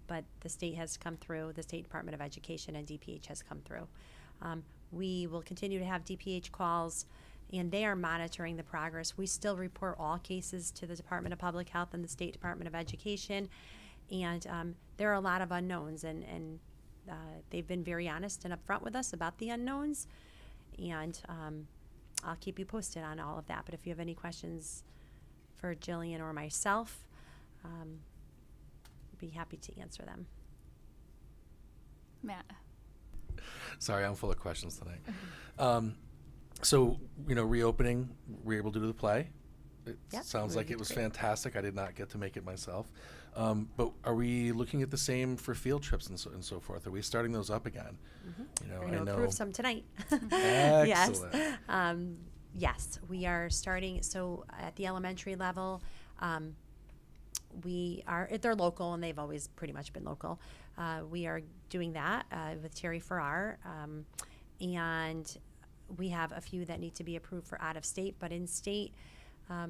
D: But the state has come through, the State Department of Education and DPH has come through. We will continue to have DPH calls, and they are monitoring the progress. We still report all cases to the Department of Public Health and the State Department of Education, and there are a lot of unknowns, and they've been very honest and upfront with us about the unknowns, and I'll keep you posted on all of that. But if you have any questions for Jillian or myself, be happy to answer them.
A: Matt.
M: Sorry, I'm full of questions tonight. So, reopening, were you able to do the play? It
D: Yep,
M: sounds
D: we
M: like
D: did
M: it was
D: great.
M: fantastic. I did not get to make it myself. But are we looking at the same for field trips and so forth? Are we starting those up again?
D: We're going to approve some tonight.
M: Excellent.
D: Yes. Yes, we are starting. So at the elementary level, they're local, and they've always pretty much been local. We are doing that with Terry Farrar, and we have a few that need to be approved for out of state, but in state,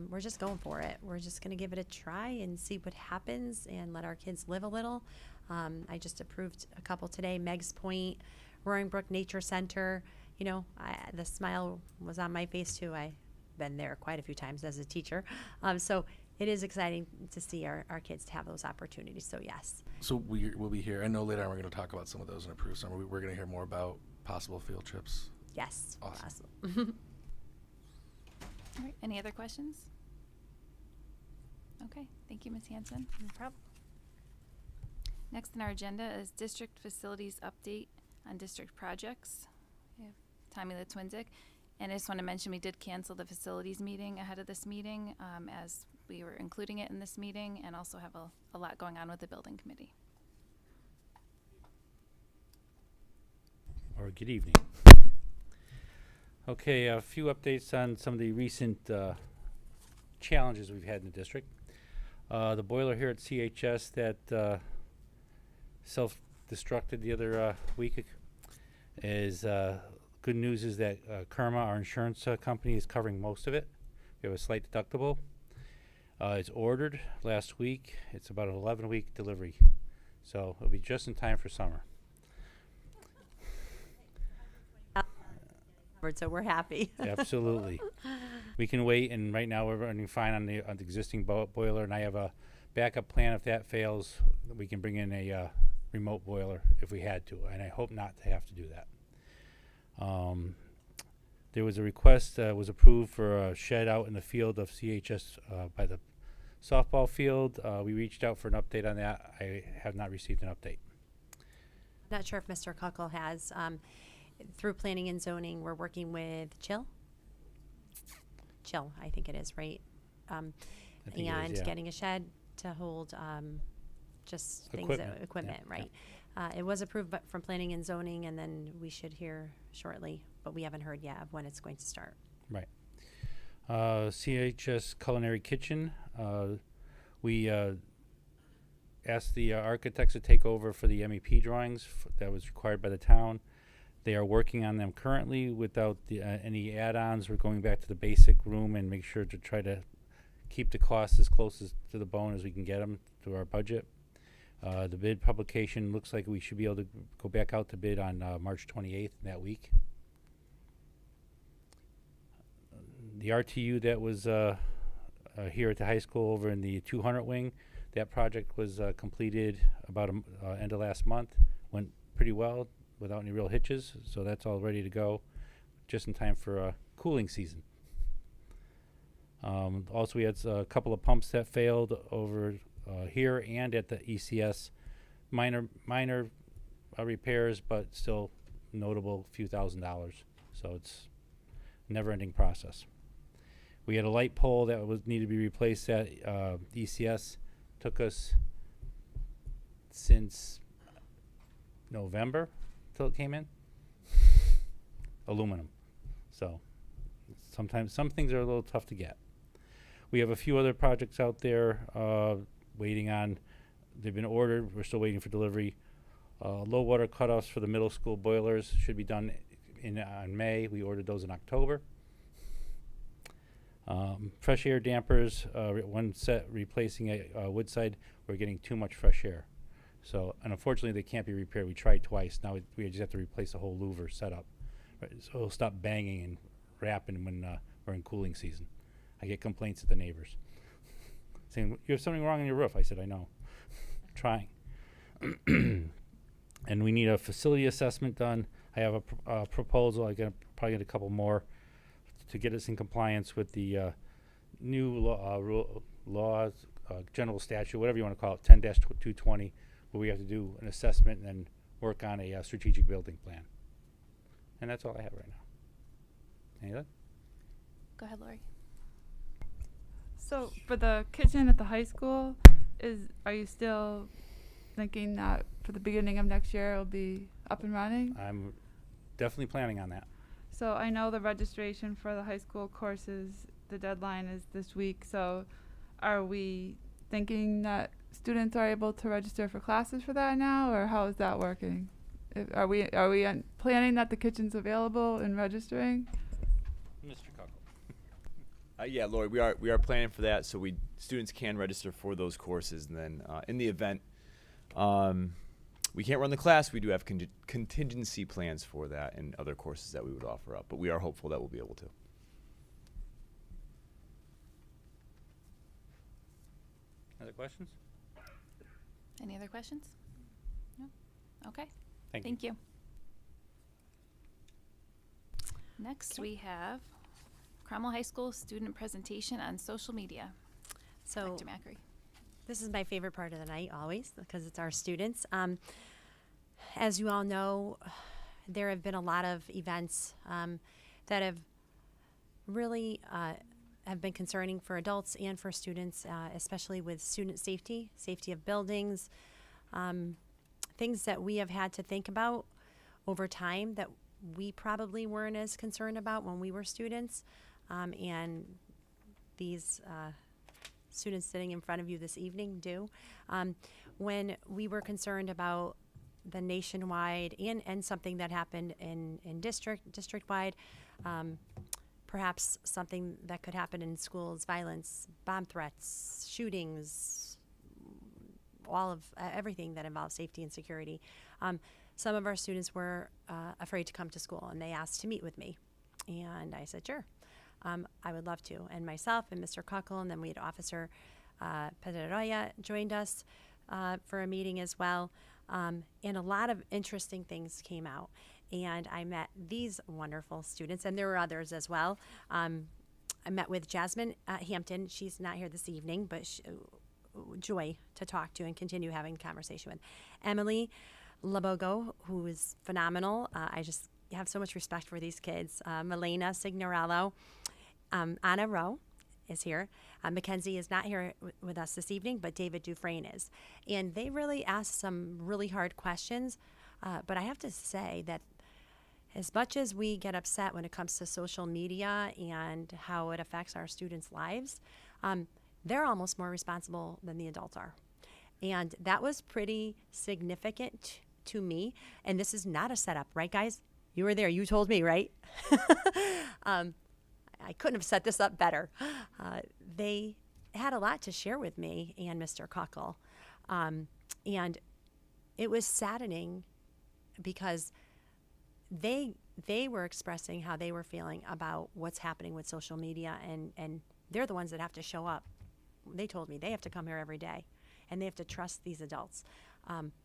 D: we're just going for it. We're just going to give it a try and see what happens and let our kids live a little. I just approved a couple today, Meg's Point, Roaring Brook Nature Center. The smile was on my face too. I've been there quite a few times as a teacher. So it is exciting to see our kids to have those opportunities. So yes.
M: So we'll be here. I know later on we're going to talk about some of those and approve some. We're going to hear more about possible field trips.
D: Yes.
M: Awesome.
A: All right, any other questions? Okay, thank you, Ms. Hanson.
P: No problem.
A: Next on our agenda is district facilities update on district projects. We have Tommy Litwinzik. And I just want to mention we did cancel the facilities meeting ahead of this meeting as we were including it in this meeting and also have a lot going on with the building committee.
J: Or good evening. Okay, a few updates on some of the recent challenges we've had in the district. The boiler here at CHS that self-destructed the other week is good news is that Kerma, our insurance company, is covering most of it. We have a slight deductible. It's ordered last week. It's about an 11-week delivery, so it'll be just in time for summer.
D: So we're happy.
J: Absolutely. We can wait, and right now we're running fine on the existing boiler, and I have a backup plan if that fails. We can bring in a remote boiler if we had to, and I hope not to have to do that. There was a request that was approved for a shed out in the field of CHS by the softball field. We reached out for an update on that. I have not received an update.
D: Not sure if Mr. Kuckle has. Through planning and zoning, we're working with Chill, I think it is, right? And getting a shed to hold just equipment, right? Yeah. It was approved from planning and zoning, and then we should hear shortly, but we haven't heard yet of when it's going to start.
J: Right. CHS Culinary Kitchen. We asked the architects to take over for the MEP drawings that was required by the town. They are working on them currently without any add-ons. We're going back to the basic room and make sure to try to keep the costs as close to the bone as we can get them through our budget. The bid publication looks like we should be able to go back out to bid on March 28th that week. The RTU that was here at the high school over in the 200 wing, that project was completed about end of last month. Went pretty well without any real hitches, so that's all ready to go just in time for a cooling season. Also, we had a couple of pumps that failed over here and at the ECS. Minor repairs, but still notable, few $1,000s. So it's a never-ending process. We had a light pole that was needed to be replaced at ECS. Took us since November till it came in. Aluminum. So sometimes some things are a little tough to get. We have a few other projects out there waiting on. They've been ordered. We're still waiting for delivery. Low water cutoffs for the middle school boilers should be done on May. We ordered those in October. Fresh air dampers, one set replacing a wood side, we're getting too much fresh air. So, and unfortunately, they can't be repaired. We tried twice. Now we just have to replace the whole louver setup. Right, so it'll stop banging and rapping when we're in cooling season. I get complaints at the neighbors saying, "You have something wrong on your roof." I said, "I know." Trying. And we need a facility assessment done. I have a proposal. I probably get a couple more to get us in compliance with the new laws, general statute, whatever you want to call it, 10-220, where we have to do an assessment and then work on a strategic building plan. And that's all I have right now. Anything?
A: Go ahead, Lori.
Q: So for the kitchen at the high school, are you still thinking that for the beginning of next year it'll be up and running?
J: I'm definitely planning on that.
Q: So I know the registration for the high school courses, the deadline is this week. So are we thinking that students are able to register for classes for that now, or how is that working? Are we planning that the kitchen's available and registering?
J: Mr. Cuckle.
R: Yeah, Lori, we are planning for that, so students can register for those courses, and then in the event we can't run the class, we do have contingency plans for that and other courses that we would offer up, but we are hopeful that we'll be able to.
J: Other questions?
A: Any other questions? No? Okay.
J: Thank you.
A: Next, we have Cromwell High School student presentation on social media.
D: So
A: Dr. Macri.
D: this is my favorite part of the night always because it's our students. As you all know, there have been a lot of events that have really have been concerning for adults and for students, especially with student safety of buildings, things that we have had to think about over time that we probably weren't as concerned about when we were students. And these students sitting in front of you this evening do. When we were concerned about the nationwide and something that happened in district-wide, perhaps something that could happen in schools, violence, bomb threats, shootings, all of everything that involves safety and security. Some of our students were afraid to come to school, and they asked to meet with me. And I said, sure, I would love to. And myself and Mr. Kuckle, and then we had Officer Pedroya joined us for a meeting as well. And a lot of interesting things came out. And I met these wonderful students, and there were others as well. I met with Jasmine Hampton. She's not here this evening, but joy to talk to and continue having conversation with. Emily Labogo, who is phenomenal. I just have so much respect for these kids. Milena Signorello. Anna Rowe is here. Mackenzie is not here with us this evening, but David Dufresne is. And they really asked some really hard questions. But I have to say that as much as we get upset when it comes to social media and how it affects our students' lives, they're almost more responsible than the adults are. And that was pretty significant to me. And this is not a setup, right, guys? You were there. You told me, right? I couldn't have set this up better. They had a lot to share with me and Mr. Kuckle. And it was saddening because they were expressing how they were feeling about what's happening with social media, and they're the ones that have to show up. They told me they have to come here every day, and they have to trust these adults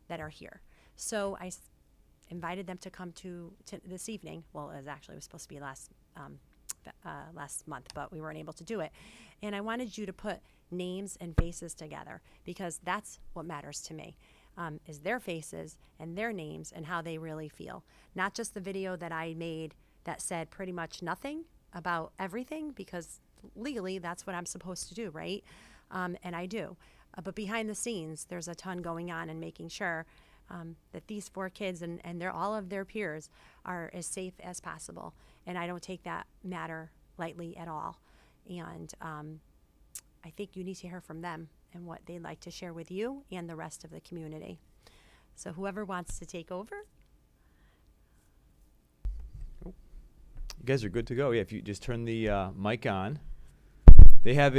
D: that are here. So I invited them to come to this evening. Well, it was supposed to be last month, but we weren't able to do it. And I wanted you to put names and faces together because that's what matters to me. Is their faces and their names and how they really feel. Not just the video that I made that said pretty much nothing about everything, because legally that's what I'm supposed to do, right? And I do. But behind the scenes, there's a ton going on and making sure that these 4 kids and all of their peers are as safe as possible. And I don't take that matter lightly at all. And I think you need to hear from them and what they'd like to share with you and the rest of the community. So whoever wants to take over.
R: You guys are good to go. Yeah, if you just turn the mic on. they have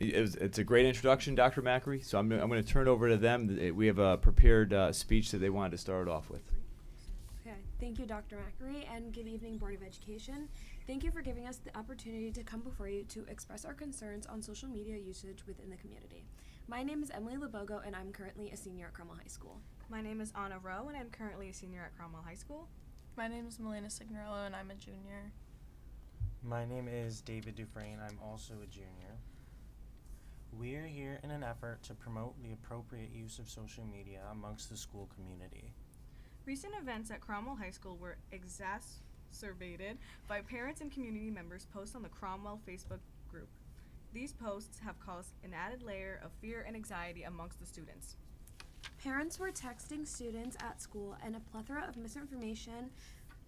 R: it's a great introduction, Dr. Macri. So I'm going to turn it over to them. We have a prepared speech that they wanted to start off with.
S: Okay, thank you, Dr. Macri, and good evening, Board of Education. Thank you for giving us the opportunity to come before you to express our concerns on social media usage within the community. My name is Emily Lebogo, and I'm currently a senior at Cromwell High School.
T: My name is Anna Rowe, and I'm currently a senior at Cromwell High School.
F: My name is Melina Signorello, and I'm a junior.
U: My name is David Dufresne. I'm also a junior. We are here in an effort to promote the appropriate use of social media amongst the school community.
T: Recent events at Cromwell High School were exacerbated by parents and community members' posts on the Cromwell Facebook group. These posts have caused an added layer of fear and anxiety amongst the students.
S: Parents were texting students at school, and a plethora of misinformation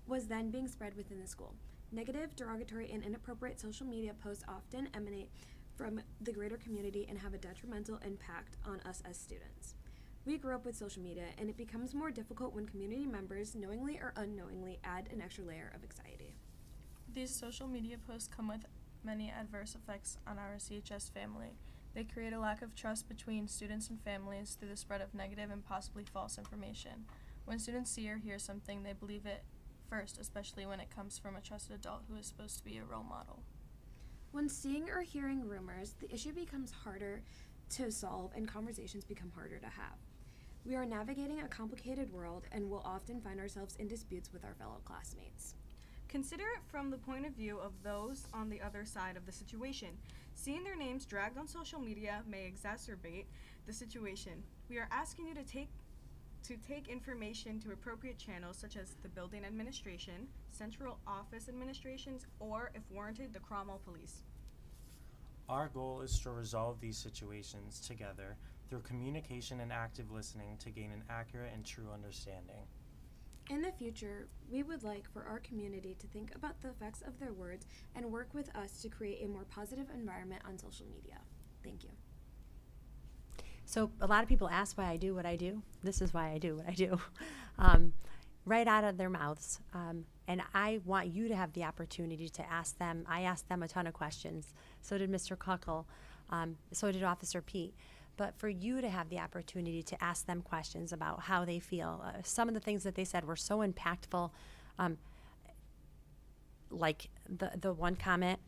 S: was then being spread within the school. Negative, derogatory, and inappropriate social media posts often emanate from the greater community and have a detrimental impact on us as students. We grew up with social media, and it becomes more difficult when community members, knowingly or unknowingly, add an extra layer of anxiety.
F: These social media posts come with many adverse effects on our CHS family. They create a lack of trust between students and families through the spread of negative and possibly false information. When students see or hear something, they believe it first, especially when it comes from a trusted adult who is supposed to be a role model.
S: When seeing or hearing rumors, the issue becomes harder to solve and conversations become harder to have. We are navigating a complicated world and will often find ourselves in disputes with our fellow classmates.
T: Consider it from the point of view of those on the other side of the situation. Seeing their names dragged on social media may exacerbate the situation. We are asking you to take information to appropriate channels such as the building administration, central office administrations, or, if warranted, the Cromwell Police.
U: Our goal is to resolve these situations together through communication and active listening to gain an accurate and true understanding.
S: In the future, we would like for our community to think about the effects of their words and work with us to create a more positive environment on social media. Thank you.
D: So a lot of people ask why I do what I do. This is why I do what I do, right out of their mouths. And I want you to have the opportunity to ask them. I asked them a ton of questions. So did Mr. Kuckle. So did Officer Pete. But for you to have the opportunity to ask them questions about how they feel. Some of the things that they said were so impactful, like the one comment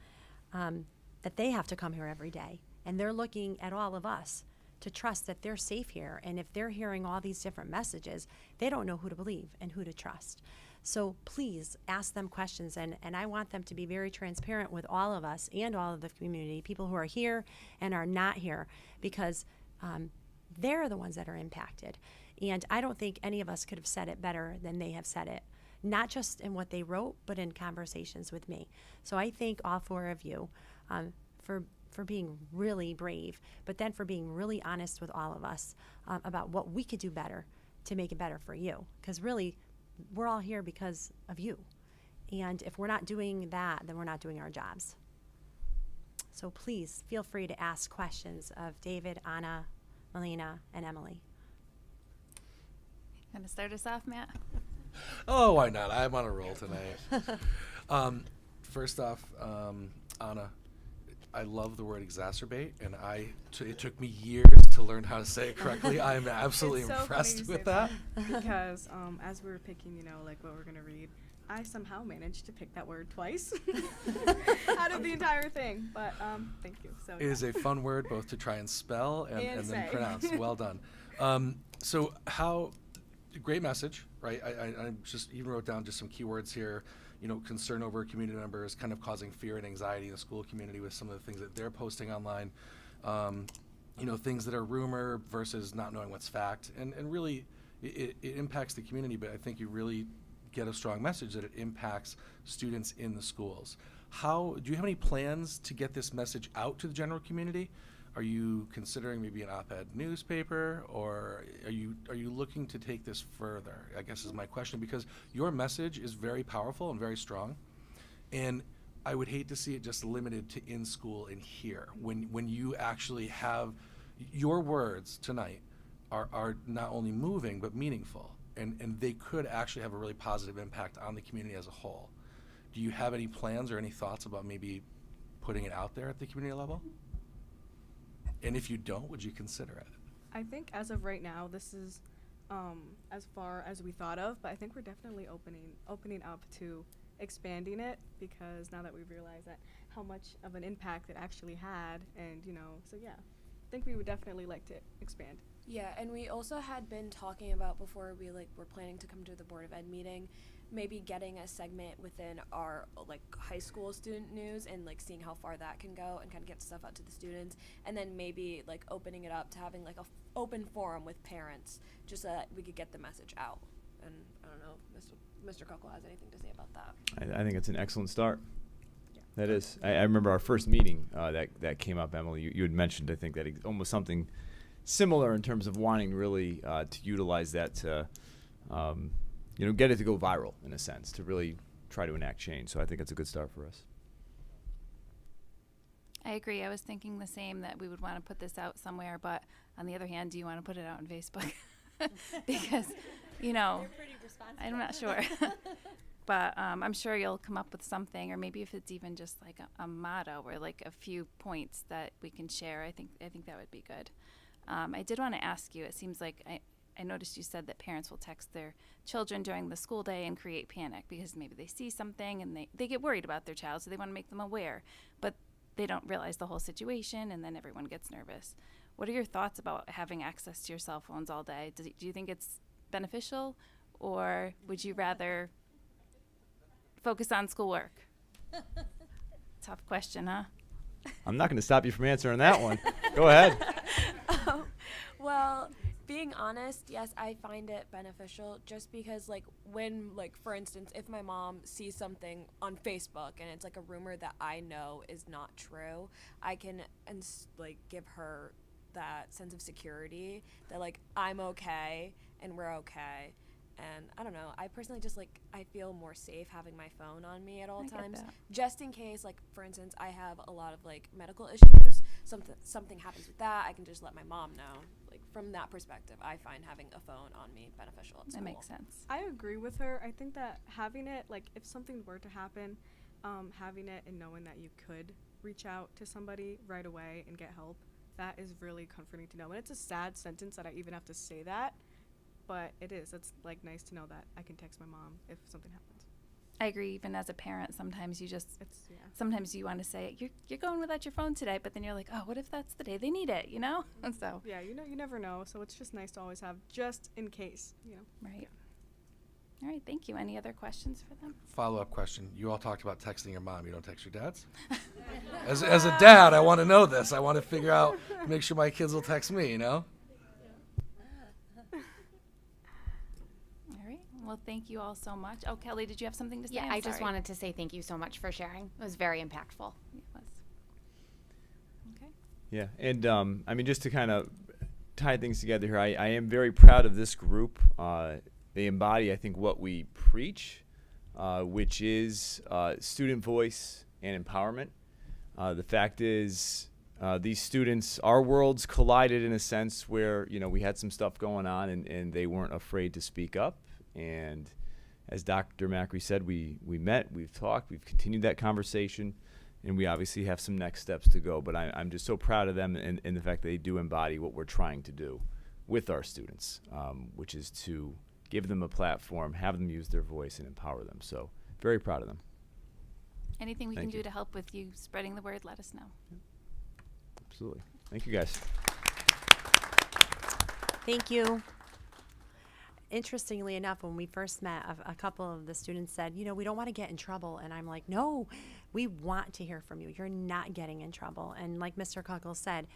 D: that they have to come here every day. And they're looking at all of us to trust that they're safe here. And if they're hearing all these different messages, they don't know who to believe and who to trust. So please ask them questions, and I want them to be very transparent with all of us and all of the community, people who are here and are not here, because they're the ones that are impacted. And I don't think any of us could have said it better than they have said it, not just in what they wrote, but in conversations with me. So I thank all four of you for being really brave, but then for being really honest with all of us about what we could do better to make it better for you. Because really, we're all here because of you. And if we're not doing that, then we're not doing our jobs. So please feel free to ask questions of David, Anna, Melina, and Emily.
A: Gonna start us off, Matt?
M: Oh, why not? I'm on a roll tonight. First off, Anna, I love the word exacerbate, and it took me years to learn how to say it correctly. I'm absolutely impressed with that.
T: Because as we were picking, like what we're gonna read, I somehow managed to pick that word twice out of the entire thing. But thank you. So
M: it is a fun word both to try and spell and then pronounce. Well done. So great message, right? I just even wrote down just some keywords here. Concern over community members kind of causing fear and anxiety in the school community with some of the things that they're posting online. Things that are rumor versus not knowing what's fact. And really, it impacts the community, but I think you really get a strong message that it impacts students in the schools. Do you have any plans to get this message out to the general community? Are you considering maybe an op-ed newspaper, or are you looking to take this further, I guess is my question, because your message is very powerful and very strong, and I would hate to see it just limited to in school and here. When you actually have your words tonight are not only moving but meaningful, and they could actually have a really positive impact on the community as a whole. Do you have any plans or any thoughts about maybe putting it out there at the community level? And if you don't, would you consider it?
T: I think as of right now, this is as far as we thought of, but I think we're definitely opening up to expanding it, because now that we've realized that how much of an impact it actually had, and so yeah, I think we would definitely like to expand.
S: Yeah, and we also had been talking about before we were planning to come to the Board of Ed meeting, maybe getting a segment within our high school student news and seeing how far that can go and kind of get stuff out to the students, and then maybe opening it up to having a open forum with parents, just so that we could get the message out. And I don't know if Mr. Kuckel has anything to say about that.
R: I think it's an excellent start. That is. I remember our first meeting that came up, Emily. You had mentioned, I think, that almost something similar in terms of wanting really to utilize that to, get it to go viral in a sense, to really try to enact change. So I think it's a good start for us.
A: I agree. I was thinking the same, that we would want to put this out somewhere, but on the other hand, do you want to put it out on Facebook? Because,
N: They're pretty responsible.
A: I'm not sure. But I'm sure you'll come up with something, or maybe if it's even just a motto or a few points that we can share, I think that would be good. I did want to ask you, it seems like I noticed you said that parents will text their children during the school day and create panic because maybe they see something and they get worried about their child, so they want to make them aware. But they don't realize the whole situation, and then everyone gets nervous. What are your thoughts about having access to your cell phones all day? Do you think it's beneficial, or would you rather focus on schoolwork? Tough question, huh?
R: I'm not going to stop you from answering that one. Go ahead.
S: Well, being honest, yes, I find it beneficial just because, when, for instance, if my mom sees something on Facebook and it's a rumor that I know is not true, I can give her that sense of security that I'm okay and we're okay. And I don't know, I personally just I feel more safe having my phone on me at all times, just in case, for instance, I have a lot of medical issues, something happens with that, I can just let my mom know. From that perspective, I find having a phone on me beneficial at school.
A: That makes sense.
T: I agree with her. I think that having it, if something were to happen, having it and knowing that you could reach out to somebody right away and get help, that is really comforting to know. And it's a sad sentence that I even have to say that, but it is. It's nice to know that I can text my mom if something happens.
A: I agree. Even as a parent, sometimes you sometimes you want to say you're going without your phone today, but then you're like, oh, what if that's the day they need it? And so
T: yeah, you never know. So it's just nice to always have, just in case.
A: Right. All right. Thank you. Any other questions for them?
M: Follow-up question. You all talked about texting your mom. You don't text your dads? As a dad, I want to know this. I want to figure out, make sure my kids will text me,
A: Well, thank you all so much. Oh, Kelly, did you have something to say?
N: Yeah,
A: I'm
N: I just
A: sorry.
N: wanted to say thank you so much for sharing. It was very impactful.
A: It was. Okay.
R: Yeah, and just to kind of tie things together here, I am very proud of this group. They embody, I think, what we preach, which is student voice and empowerment. The fact is, these students, our worlds collided in a sense where, we had some stuff going on and they weren't afraid to speak up. And as Dr. Macri said, we met, we've talked, we've continued that conversation, and we obviously have some next steps to go. But I'm just so proud of them and the fact that they do embody what we're trying to do with our students, which is to give them a platform, have them use their voice, and empower them. So very proud of them.
A: Anything we
R: Thank
A: can
R: you.
A: do to help with you spreading the word, let us know.
R: Absolutely. Thank you, guys.
D: Thank you. Interestingly enough, when we first met, a couple of the students said, we don't want to get in trouble. And I'm like, no, we want to hear from you. You're not getting in trouble. And like Mr. Kuckel said,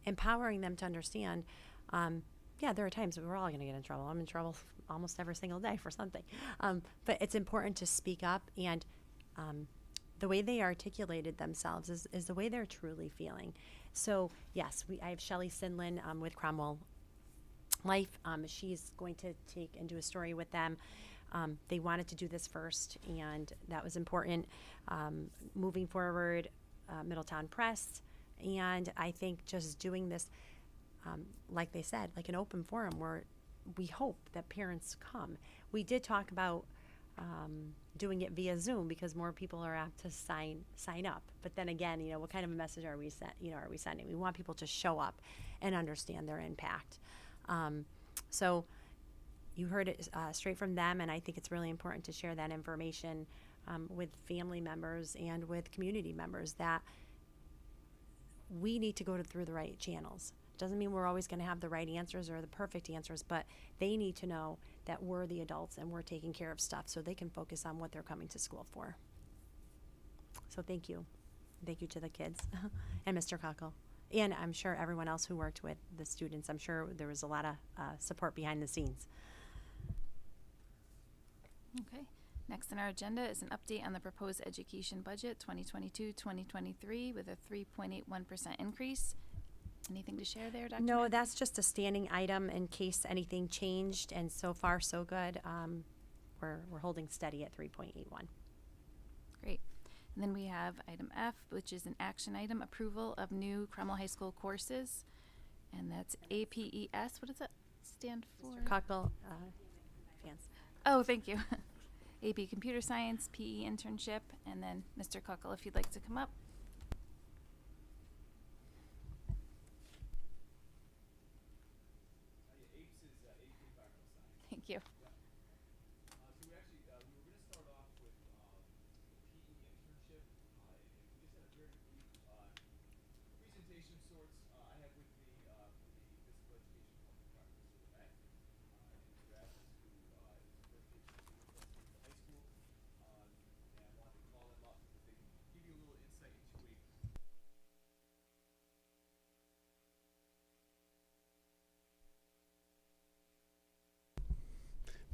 D: empowering them to understand, there are times we're all going to get in trouble. I'm in trouble almost every single day for something. But it's important to speak up, and the way they articulated themselves is the way they're truly feeling. So yes, I have Shelley Sinlin with Cromwell Life. She's going to take and do a story with them. They wanted to do this first, and that was important. Moving forward, Middletown Press, and I think just doing this, like they said, like an open forum where we hope that parents come. We did talk about doing it via Zoom because more people are apt to sign up. But then again, what kind of a message are we sending? We want people to show up and understand their impact. So you heard it straight from them, and I think it's really important to share that information with family members and with community members that we need to go through the right channels. Doesn't mean we're always going to have the right answers or the perfect answers, but they need to know that we're the adults and we're taking care of stuff so they can focus on what they're coming to school for. So thank you. Thank you to the kids and Mr. Cockle. And I'm sure everyone else who worked with the students. I'm sure there was a lot of support behind the scenes.
A: Okay. Next on our agenda is an update on the proposed education budget 2022-2023 with a 3.81% increase. Anything to share there, Dr.
D: No,
A: Mack?
D: that's just a standing item in case anything changed, and so far so good. We're holding steady at 3.81.
A: Great. And then we have item F, which is an action item, approval of new Cromwell High School courses. And that's APES. What does that stand for?
D: Mr. Cockle, fans.
A: Oh, thank you. AP Computer Science, PE Internship, and then Mr. Cockle, if you'd like to come up. Thank you.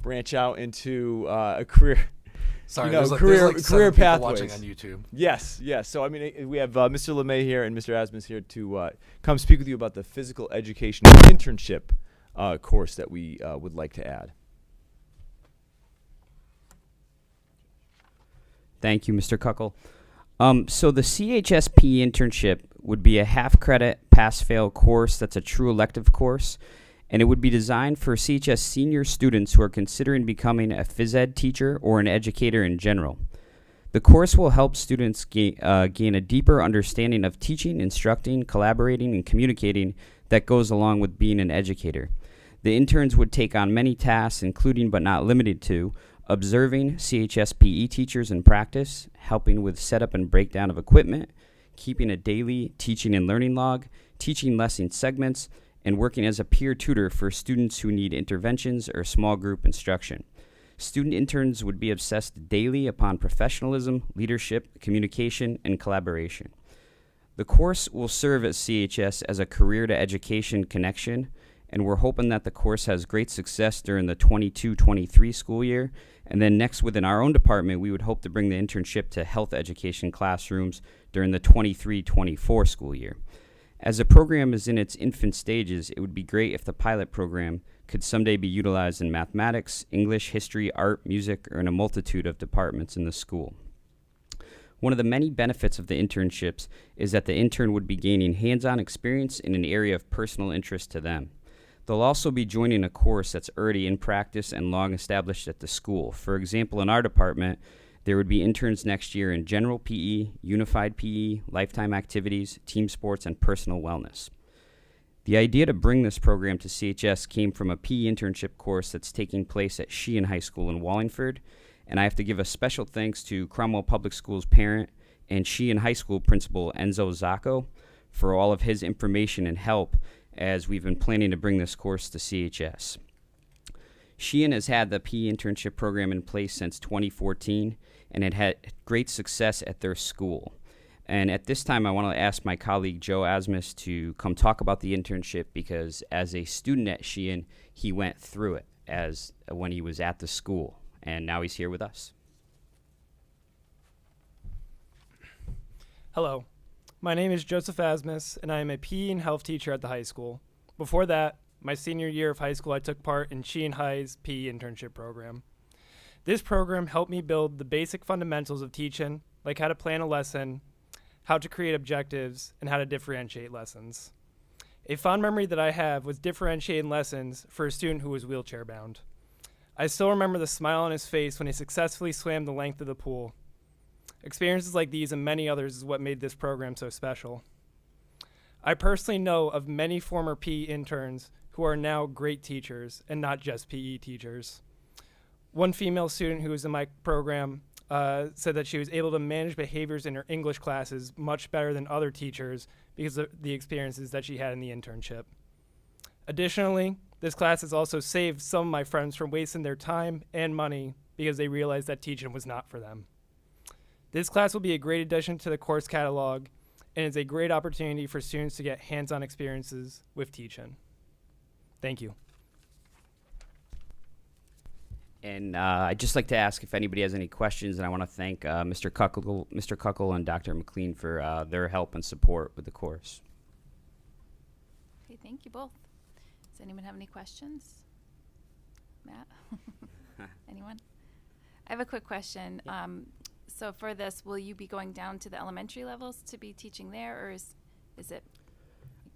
R: Branch out into a career.
M: Sorry,
R: there's
M: career
R: pathways.
M: Watching on YouTube.
R: Yes. So I mean, we have Mr. LeMay here and Mr. Asmus here to come speak with you about the physical education internship course that we would like to add.
C: Thank you, Mr. Cuckle. So the CHSP internship would be a half-credit pass-fail course that's a true elective course, and it would be designed for CHS senior students who are considering becoming a phys ed teacher or an educator in general. The course will help students gain a deeper understanding of teaching, instructing, collaborating, and communicating that goes along with being an educator. The interns would take on many tasks, including but not limited to observing CHSPE teachers in practice, helping with setup and breakdown of equipment, keeping a daily teaching and learning log, teaching lesson segments, and working as a peer tutor for students who need interventions or small group instruction. Student interns would be obsessed daily upon professionalism, leadership, communication, and collaboration. The course will serve at CHS as a career to education connection, and we're hoping that the course has great success during the 22-23 school year. And then next, within our own department, we would hope to bring the internship to health education classrooms during the 23-24 school year. As the program is in its infant stages, it would be great if the pilot program could someday be utilized in mathematics, English, history, art, music, or in a multitude of departments in the school. One of the many benefits of the internships is that the intern would be gaining hands-on experience in an area of personal interest to them. They'll also be joining a course that's already in practice and long established at the school. For example, in our department, there would be interns next year in general PE, unified PE, lifetime activities, team sports, and personal wellness. The idea to bring this program to CHS came from a PE internship course that's taking place at Sheehan High School in Wallingford, and I have to give a special thanks to Cromwell Public Schools parent and Sheehan High School principal Enzo Zacco for all of his information and help as we've been planning to bring this course to CHS. Sheehan has had the PE internship program in place since 2014 and it had great success at their school. And at this time, I want to ask my colleague Joe Asmus to come talk about the internship because as a student at Sheehan, he went through it as when he was at the school, and now he's here with us.
V: Hello, my name is Joseph Asmus, and I am a PE and health teacher at the high school. Before that, my senior year of high school, I took part in Sheehan High's PE internship program. This program helped me build the basic fundamentals of teaching, like how to plan a lesson, how to create objectives, and how to differentiate lessons. A fond memory that I have was differentiating lessons for a student who was wheelchair bound. I still remember the smile on his face when he successfully swam the length of the pool. Experiences like these and many others is what made this program so special. I personally know of many former PE interns who are now great teachers and not just PE teachers. One female student who was in my program said that she was able to manage behaviors in her English classes much better than other teachers because of the experiences that she had in the internship. Additionally, this class has also saved some of my friends from wasting their time and money because they realized that teaching was not for them. This class will be a great addition to the course catalog and is a great opportunity for students to get hands-on experiences with teaching. Thank you.
C: And I'd just like to ask if anybody has any questions, and I want to thank Mr. Kuckel and Dr. McLean for their help and support with the course.
A: Okay, thank you both. Does anyone have any questions? Matt? Anyone? I have a quick question. So for this, will you be going down to the elementary levels to be teaching there, or is it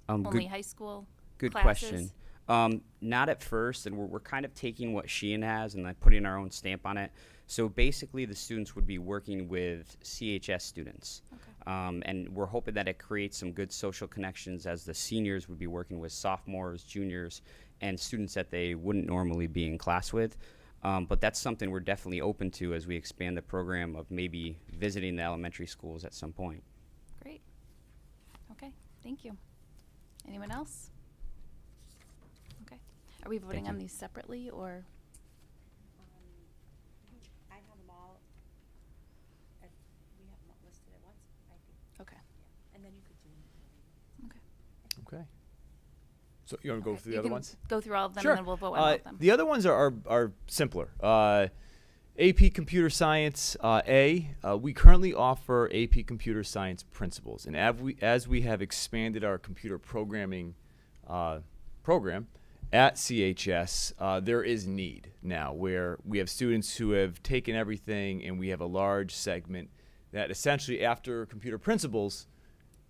A: only high school
C: Good
A: classes?
C: question. Not at first, and we're kind of taking what Sheehan has and like putting our own stamp on it. So basically, the students would be working with CHS students. Okay. And we're hoping that it creates some good social connections as the seniors would be working with sophomores, juniors, and students that they wouldn't normally be in class with. But that's something we're definitely open to as we expand the program of maybe visiting the elementary schools at some point.
A: Great. Okay, thank you. Anyone else? Okay. Are we voting on these separately, or?
D: I have them all. We have them all listed at once, I think.
A: Okay.
D: Yeah. And then you could do.
A: Okay.
R: Okay. So you want to go through the other ones?
A: Go through all of them,
R: Sure.
A: and then we'll vote on all of them.
R: The other ones are simpler. AP Computer Science A. We currently offer AP Computer Science Principles, and as we have expanded our computer programming program at CHS, there is need now where we have students who have taken everything, and we have a large segment that essentially, after Computer Principles,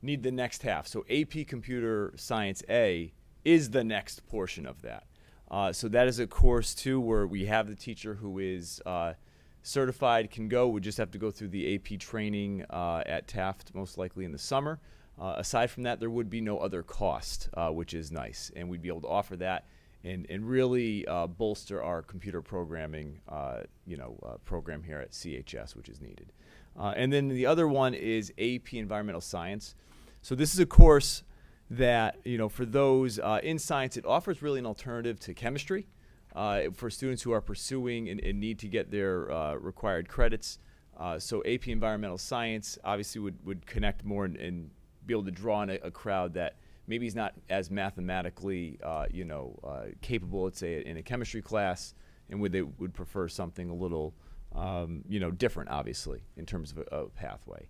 R: need the next half. So AP Computer Science A is the next portion of that. So that is a course too where we have the teacher who is certified, can go. We just have to go through the AP training at Taft, most likely in the summer. Aside from that, there would be no other cost, which is nice, and we'd be able to offer that and really bolster our computer programming program here at CHS, which is needed. And then the other one is AP Environmental Science. So this is a course that, for those in science, it offers really an alternative to chemistry for students who are pursuing and need to get their required credits. So AP Environmental Science obviously would connect more and be able to draw in a crowd that maybe is not as mathematically capable, let's say, in a chemistry class, and they would prefer something a little different, obviously, in terms of a pathway.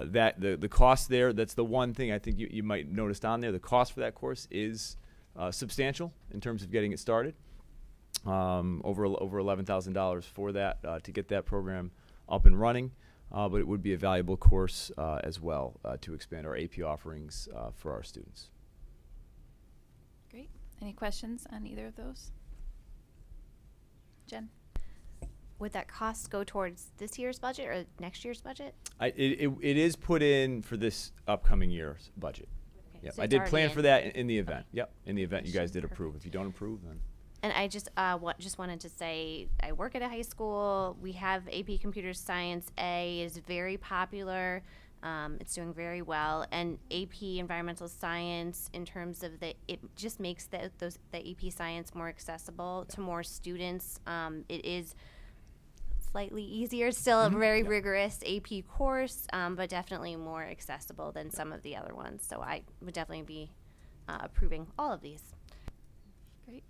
R: That the cost there, that's the one thing I think you might notice on there. The cost for that course is substantial in terms of getting it started. Over $11,000 for that to get that program up and running. But it would be a valuable course as well to expand our AP offerings for our students.
A: Great. Any questions on either of those? Jen?
N: Would that cost go towards this year's budget or next year's budget?
R: It is put in for this upcoming year's budget.
N: Okay,
R: Yep.
N: so
R: I
N: it's
R: did
N: already
R: plan
N: in.
R: for that in the event. Yep, in the event you guys did approve. If you don't approve, then.
N: And I just wanted to say I work at a high school. We have AP Computer Science A is very popular. It's doing very well, and AP Environmental Science in terms of it just makes the AP Science more accessible to more students. It is slightly easier, still a very rigorous AP course, but definitely more accessible than some of the other ones. So I would definitely be approving all of these.
A: Great.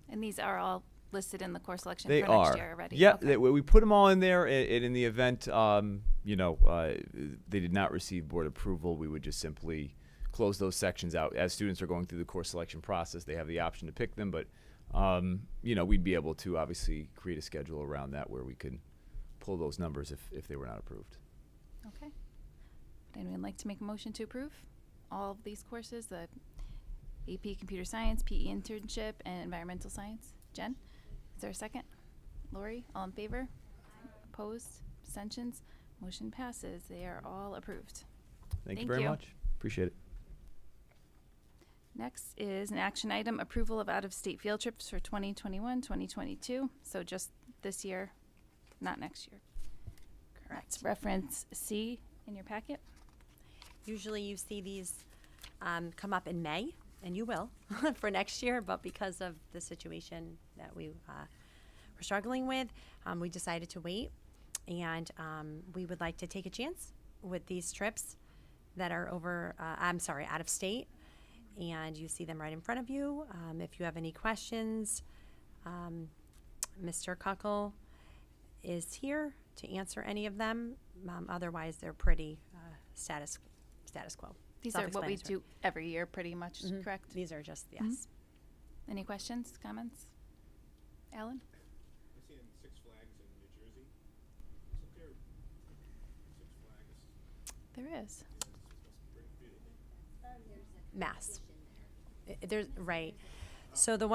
A: And these are all listed in the course selection
R: They
A: for
R: are.
A: next year already?
R: Yeah,
A: Okay.
R: we put them all in there, and in the event, they did not receive board approval, we would just simply close those sections out. As students are going through the course selection process, they have the option to pick them, but, we'd be able to obviously create a schedule around that where we could pull those numbers if they were not approved.
A: Okay. Would anyone like to make a motion to approve all of these courses, the AP Computer Science, PE Internship, and Environmental Science? Jen, is there a second? Lori, all in favor? Opposed? Abstentions? Motion passes. They are all approved.
R: Thank you very much. Appreciate it.
A: Next is an action item, approval of out-of-state field trips for 2021, 2022. So just this year, not next year.
D: Correct.
A: That's reference C in your packet.
D: Usually you see these come up in May, and you will for next year, but because of the situation that we were struggling with, we decided to wait, and we would like to take a chance with these trips that are out of state, and you see them right in front of you. If you have any questions, Mr. Kuckle is here to answer any of them. Otherwise, they're pretty status quo.
A: These are what we do every year, pretty much, correct?
D: These are just, yes.
A: Any questions, comments? Alan?
L: I've seen Six Flags in New Jersey. Isn't there Six Flags?
A: There is.
D: Mass. There's right. So the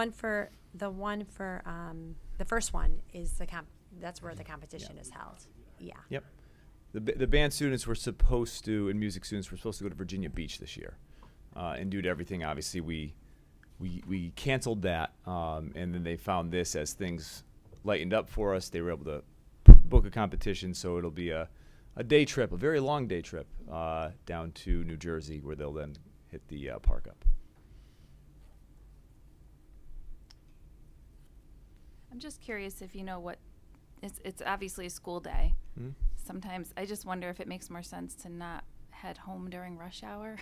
D: first one is that's where the competition is held. Yeah.
R: Yep. The band students were supposed to, and music students were supposed to go to Virginia Beach this year, and due to everything, obviously we canceled that, and then they found this as things lightened up for us. They were able to book a competition, so it'll be a day trip, a very long day trip, down to New Jersey, where they'll then hit the park up.
A: I'm just curious if you know what, it's obviously a school day.
R: Hmm?
A: Sometimes I just wonder if it makes more sense to not head home during rush hour.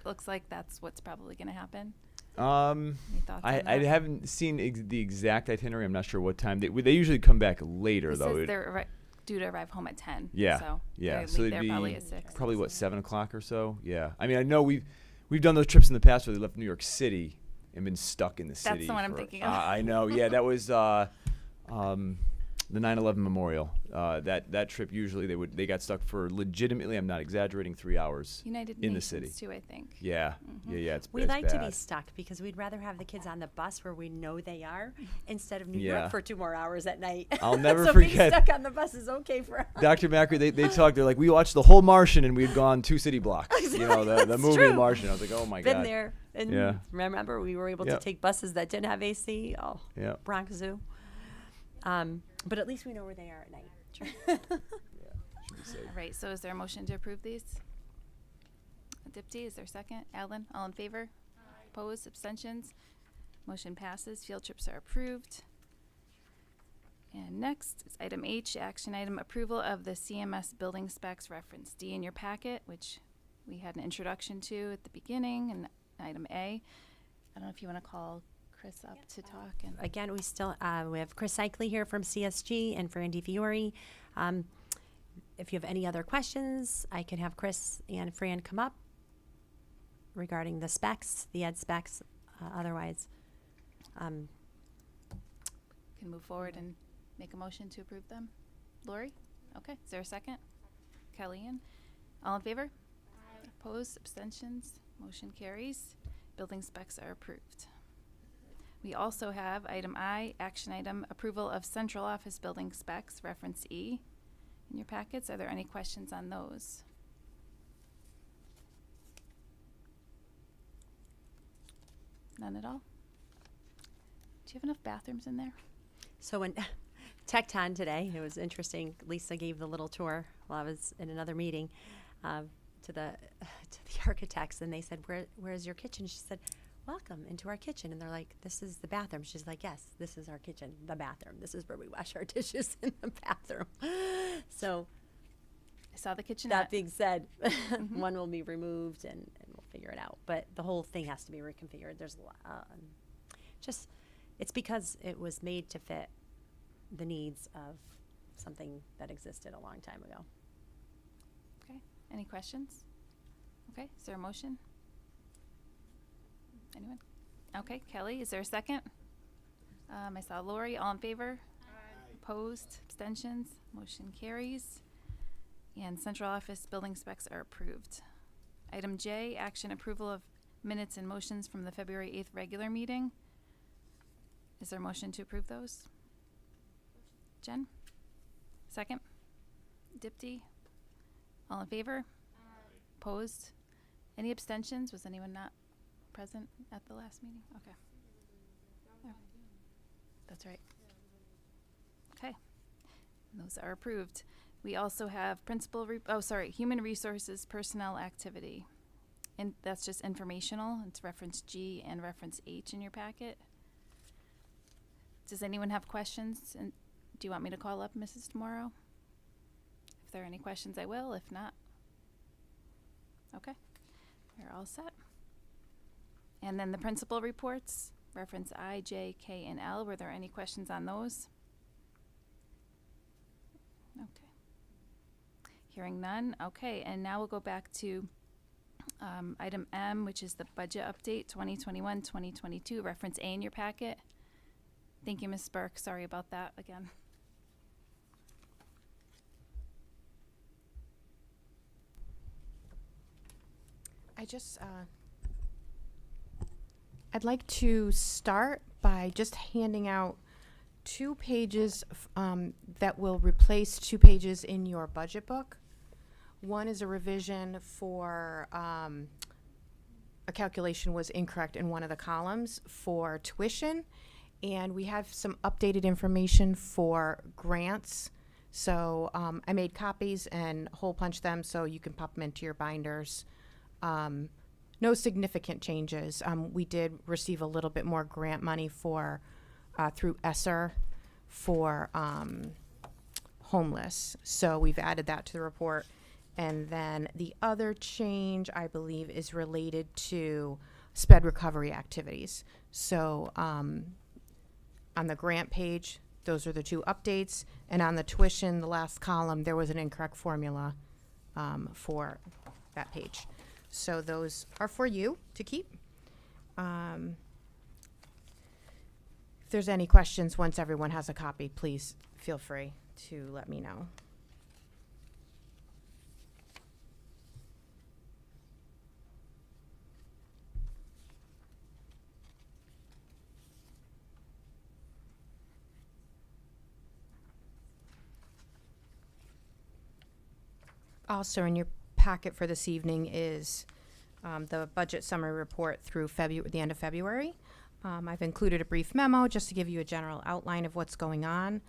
A: Looks like that's what's probably going to happen. Any thoughts on
R: I
A: that?
R: haven't seen the exact itinerary. I'm not sure what time. They usually come back later,
A: It
R: though.
A: says they're due to arrive home at 10.
R: Yeah,
A: So
R: yeah.
A: they'd
R: So
A: leave
R: they'd
A: there
R: be
A: probably at 6.
R: probably what, 7 o'clock or so. Yeah. I mean, I know we've done those trips in the past where they left New York City and been stuck in the city.
A: That's the one I'm
R: for-
A: thinking of.
R: I know. Yeah, that was the 9/11 memorial. That trip usually they got stuck for legitimately, I'm not exaggerating, 3 hours
A: United
R: in
A: Nations
R: the city
A: too, I think.
R: Yeah, yeah.
D: We
R: it's
D: like to be
R: bad.
D: stuck because we'd rather have the kids on the bus where we know they are instead of New
R: Yeah.
D: York for 2 more hours at night.
R: I'll never
D: so being
R: forget-
D: stuck on the bus is okay for us.
R: Dr. Macri, they talked. They're like, we watched the whole Martian and we'd gone 2 city blocks. You know, the
D: That's
R: movie
D: true.
R: The Martian. I was like, oh my god.
D: Been there. And
R: Yeah.
D: remember, we were able
R: Yep.
D: to take buses that didn't have AC. Oh,
R: Yep.
D: Bronx Zoo. But at least we know where they are at night.
R: Should be safe.
A: All right, so is there a motion to approve these? Dipti, is there a second? Alan, all in favor? Opposed, abstentions? Motion passes. Field trips are approved. And next is item H, action item approval of the CMS building specs reference D in your packet, which we had an introduction to at the beginning, and item A. I don't know if you want to call Chris up to talk. And
D: Again, we still we have Chris Cycli here from CSG and Frandy Fiore. If you have any other questions, I could have Chris and Fran come up regarding the specs, the ed specs. Otherwise,
A: can move forward and make a motion to approve them. Lori? Okay, is there a second? Kellyanne? All in favor? Opposed, abstentions, motion carries. Building specs are approved. We also have item I, action item, approval of central office building specs, reference E. In your packets, are there any questions on those? None at all? Do you have enough bathrooms in there?
D: so when Tecton today, it was interesting. Lisa gave the little tour while I was in another meeting to the architects, and they said, "Where's your kitchen?" She said, "Welcome into our kitchen." And they're like, "This is the bathroom." She's like, "Yes, this is our kitchen, the bathroom. This is where we wash our dishes in the bathroom." So
A: I saw the kitchen.
D: that being said, one will be removed and we'll figure it out. But the whole thing has to be reconfigured. There's a lot, it's because it was made to fit the needs of something that existed a long time ago.
A: Okay, any questions? Okay, is there a motion? Anyone? Okay, Kelly, is there a second? I saw Lori, all in favor? Opposed, abstentions, motion carries. And central office building specs are approved. Item J, action approval of minutes and motions from the February 8th regular meeting. Is there a motion to approve those? Jen? Second? Dipti? All in favor? Opposed? Any abstentions? Was anyone not present at the last meeting? Okay. Oh. That's right. Okay. Those are approved. We also have human resources personnel activity. And that's just informational. It's reference G and reference H in your packet. Does anyone have questions? And do you want me to call up Mrs. Tomorrow? If there are any questions, I will. If not, okay. We're all set. And then the principal reports, reference I, J, K, and L. Were there any questions on those? Okay. Hearing none. Okay, and now we'll go back to item M, which is the budget update 2021-2022, reference A in your packet. Thank you, Ms. Burke. Sorry about that again.
G: I'd like to start by just handing out 2 pages that will replace 2 pages in your budget book. One is a revision for a calculation was incorrect in one of the columns for tuition, and we have some updated information for grants. So I made copies and hole punched them so you can pop them into your binders. No significant changes. We did receive a little bit more grant money for through ESSER for homeless. So we've added that to the report. And then the other change, I believe, is related to SPED recovery activities. So on the grant page, those are the 2 updates. And on the tuition, the last column, there was an incorrect formula for that page. So those are for you to keep. If there's any questions, once everyone has a copy, please feel free to let me know. Also in your packet for this evening is the budget summary report through the end of February. I've included a brief memo just to give you a general outline of what's going on.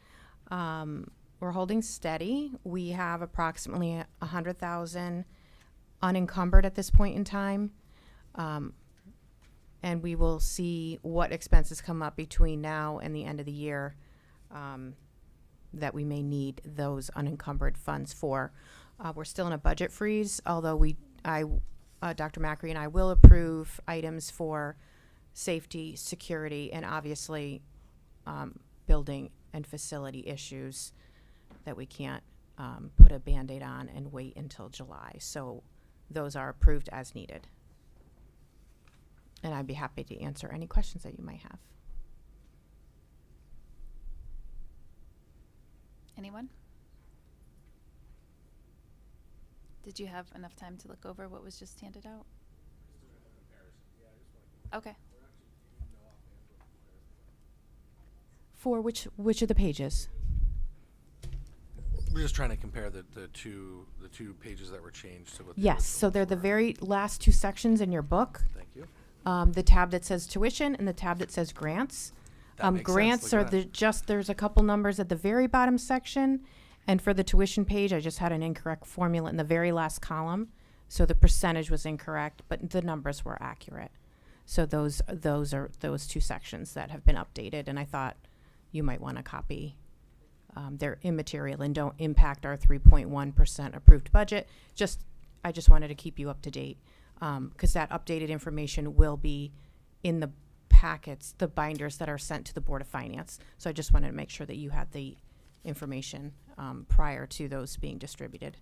G: We're holding steady. We have approximately $100,000 unencumbered at this point in time. And we will see what expenses come up between now and the end of the year that we may need those unencumbered funds for. We're still in a budget freeze, although Dr. Macri and I will approve items for safety, security, and obviously building and facility issues that we can't put a Band-Aid on and wait until July. So those are approved as needed. And I'd be happy to answer any questions that you might have.
A: Anyone? Did you have enough time to look over what was just handed out? Okay.
G: For which of the pages?
M: We're just trying to compare the two pages that were changed to what.
G: Yes, so they're the very last 2 sections in your book.
M: Thank you.
G: The tab that says tuition and the tab that says grants.
M: That makes
G: Grants
M: sense. Look
G: are
M: at that.
G: there's a couple numbers at the very bottom section, and for the tuition page, I just had an incorrect formula in the very last column, so the percentage was incorrect, but the numbers were accurate. So those are those 2 sections that have been updated, and I thought you might want to copy. They're immaterial and don't impact our 3.1% approved budget. I just wanted to keep you up to date, because that updated information will be in the packets, the binders that are sent to the Board of Finance. So I just wanted to make sure that you had the information prior to those being distributed.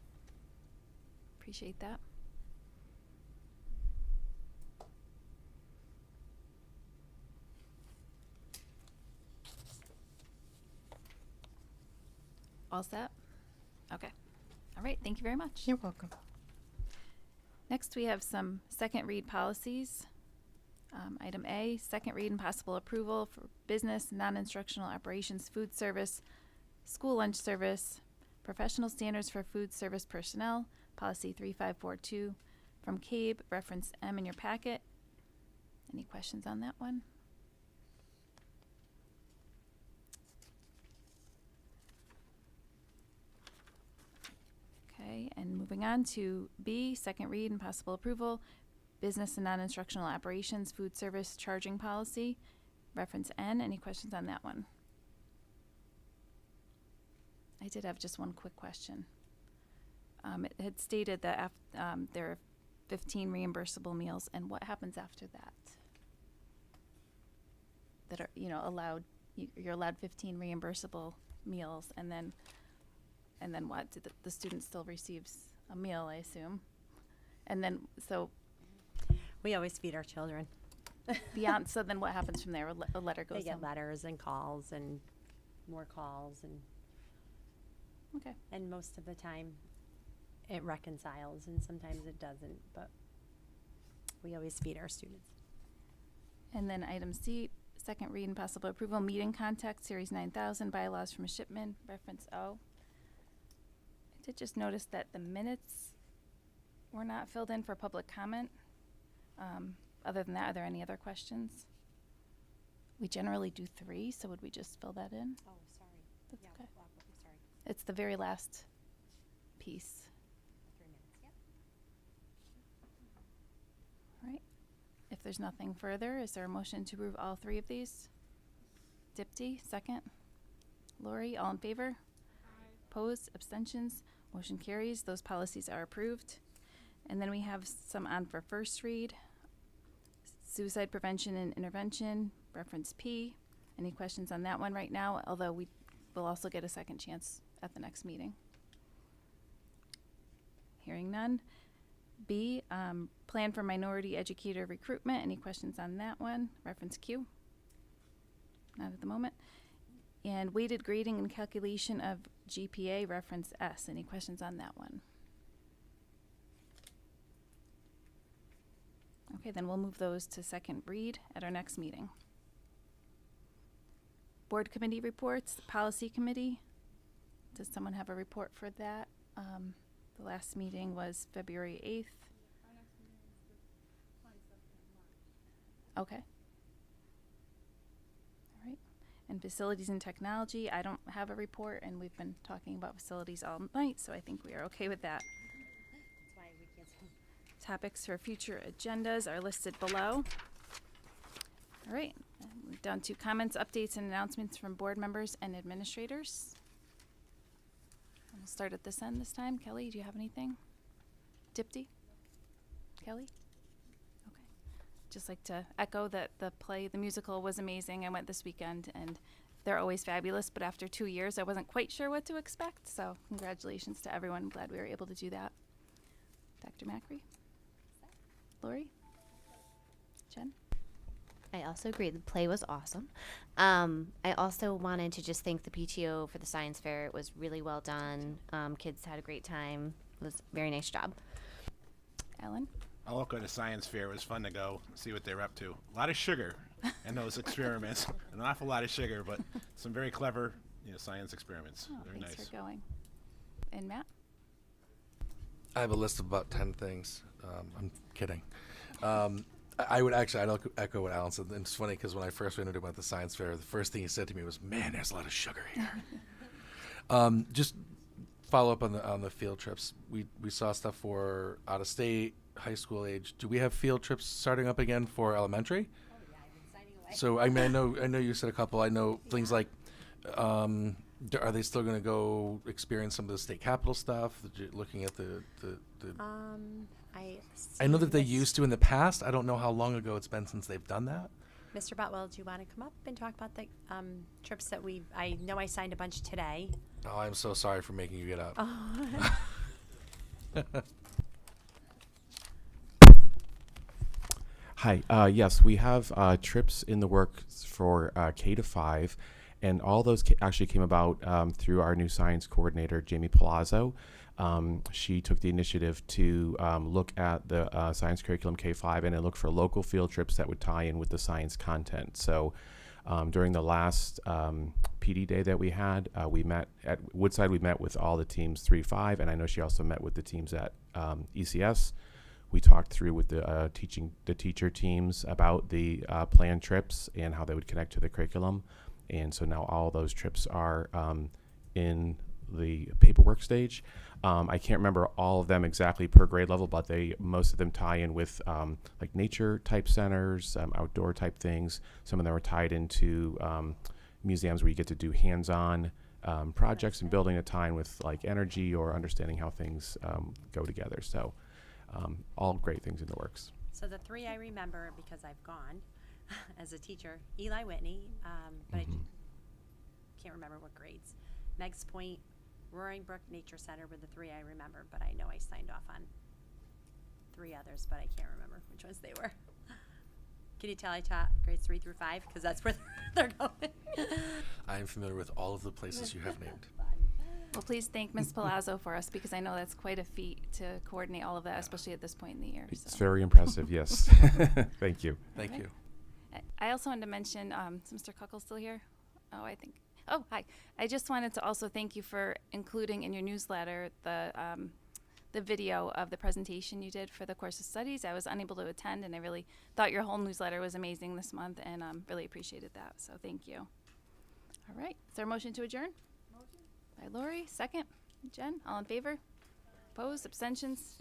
A: Appreciate that. All set? Okay. All right, thank you very much.
G: You're welcome.
A: Next, we have some second read policies. Item A, second read and possible approval for business, non-instructional operations, food service, school lunch service, professional standards for food service personnel, policy 3542 from CABE, reference M in your packet. Any questions on that one? Okay, and moving on to B, second read and possible approval, business and non-instructional operations, food service charging policy, reference N. Any questions on that one? I did have just one quick question. It had stated that there are 15 reimbursable meals, and what happens after that? That are, allowed, you're allowed 15 reimbursable meals, and then what? The student still receives a meal, I assume. And then, so.
D: We always feed our children.
A: Beyond, so then what happens from there? A letter goes
D: They get
A: home.
D: letters and calls and more calls and.
A: Okay.
D: And most of the time, it reconciles, and sometimes it doesn't, but we always feed our students.
A: And then item C, second read and possible approval, meeting contact, series 9000, bylaws from Shipman, reference O. I did just notice that the minutes were not filled in for public comment. Other than that, are there any other questions? We generally do 3, so would we just fill that in?
D: Oh, sorry.
A: That's
D: Yeah,
A: okay.
D: sorry.
A: It's the very last piece.
D: 3 minutes, yep.
A: All right. If there's nothing further, is there a motion to approve all 3 of these? Dipty, second. Lori, all in favor? Opposed, abstentions, motion carries. Those policies are approved. And then we have some on for first read. Suicide prevention and intervention, reference P. Any questions on that one right now? Although we will also get a second chance at the next meeting. Hearing none. B, plan for minority educator recruitment. Any questions on that one? Reference Q. Not at the moment. And weighted grading and calculation of GPA, reference S. Any questions on that one? Okay, then we'll move those to second read at our next meeting. Board committee reports, policy committee. Does someone have a report for that? The last meeting was February 8th.
Q: Our next meeting is the 22nd of March.
A: Okay. All right. And facilities and technology, I don't have a report, and we've been talking about facilities all night, so I think we are okay with that.
D: That's why we can't.
A: Topics for future agendas are listed below. All right, and we're down to comments, updates, and announcements from board members and administrators. And we'll start at this end this time. Kelly, do you have anything? Dipty? Kelly? Okay. Just like to echo that the musical was amazing. I went this weekend, and they're always fabulous, but after 2 years, I wasn't quite sure what to expect, so congratulations to everyone. I'm glad we were able to do that. Dr. Macri? Lori? Jen?
N: I also agree. The play was awesome. I also wanted to just thank the PTO for the science fair. It was really well done. Kids had a great time. It was a very nice job.
A: Ellen?
L: I'll look at the science fair. It was fun to go see what they were up to. A lot of sugar in those experiments. An awful lot of sugar, but some very clever, science experiments.
A: Oh,
L: Very
A: thanks
L: nice.
A: for going. And Matt?
M: I have a list of about 10 things. I'm kidding. I would actually, I'd echo what Alan said. And it's funny because when I first went into the science fair, the first thing he said to me was, "Man, there's a lot of sugar here." Just follow up on the field trips. We saw stuff for out of state, high school age. Do we have field trips starting up again for elementary?
D: Oh yeah, I've been signing away.
M: So I mean, I know you said a couple. I know things like, are they still going to go experience some of the state capitol stuff? Looking at the I know that they used to in the past. I don't know how long ago it's been since they've done that.
D: Mr. Botwell, do you want to come up and talk about the trips that I know I signed a bunch today.
M: Oh, I'm so sorry for making you get up.
D: Oh.
H: Hi. Yes, we have trips in the works for K to 5, and all those actually came about through our new science coordinator, Jamie Palazzo. She took the initiative to look at the science curriculum K-5 and then look for local field trips that would tie in with the science content. So During the last PD day that we had, we met at Woodside. We met with all the teams 3-5, and I know she also met with the teams at ECS. We talked through with the teacher teams about the planned trips and how they would connect to the curriculum. And so now all those trips are in the paperwork stage. I can't remember all of them exactly per grade level, but most of them tie in with like nature type centers, outdoor type things. Some of them are tied into museums where you get to do hands-on projects and building a tie in with like energy or understanding how things go together. So all great things in the works.
D: So the three I remember, because I've gone as a teacher, Eli Whitney, but I can't remember what grades. Meg's Point, Roaring Brook Nature Center were the three I remember, but I know I signed off on 3 others, but I can't remember which ones they were. Can you tell I taught grades 3 through 5? Because that's where they're going.
M: I am familiar with all of the places you have named.
A: Well, please thank Ms. Palazzo for us, because I know that's quite a feat to coordinate all of that, especially at this point in the year.
H: It's
A: so.
H: very impressive, yes. Thank you.
M: Thank you.
A: I also wanted to mention, is Mr. Kuckle still here? Oh, hi. I just wanted to also thank you for including in your newsletter the video of the presentation you did for the course of studies. I was unable to attend, and I really thought your whole newsletter was amazing this month, and really appreciated that. So thank you. All right. Is there a motion to adjourn? Motion. By Lori. Second. Jen. All in favor? Opposed? Abstentions?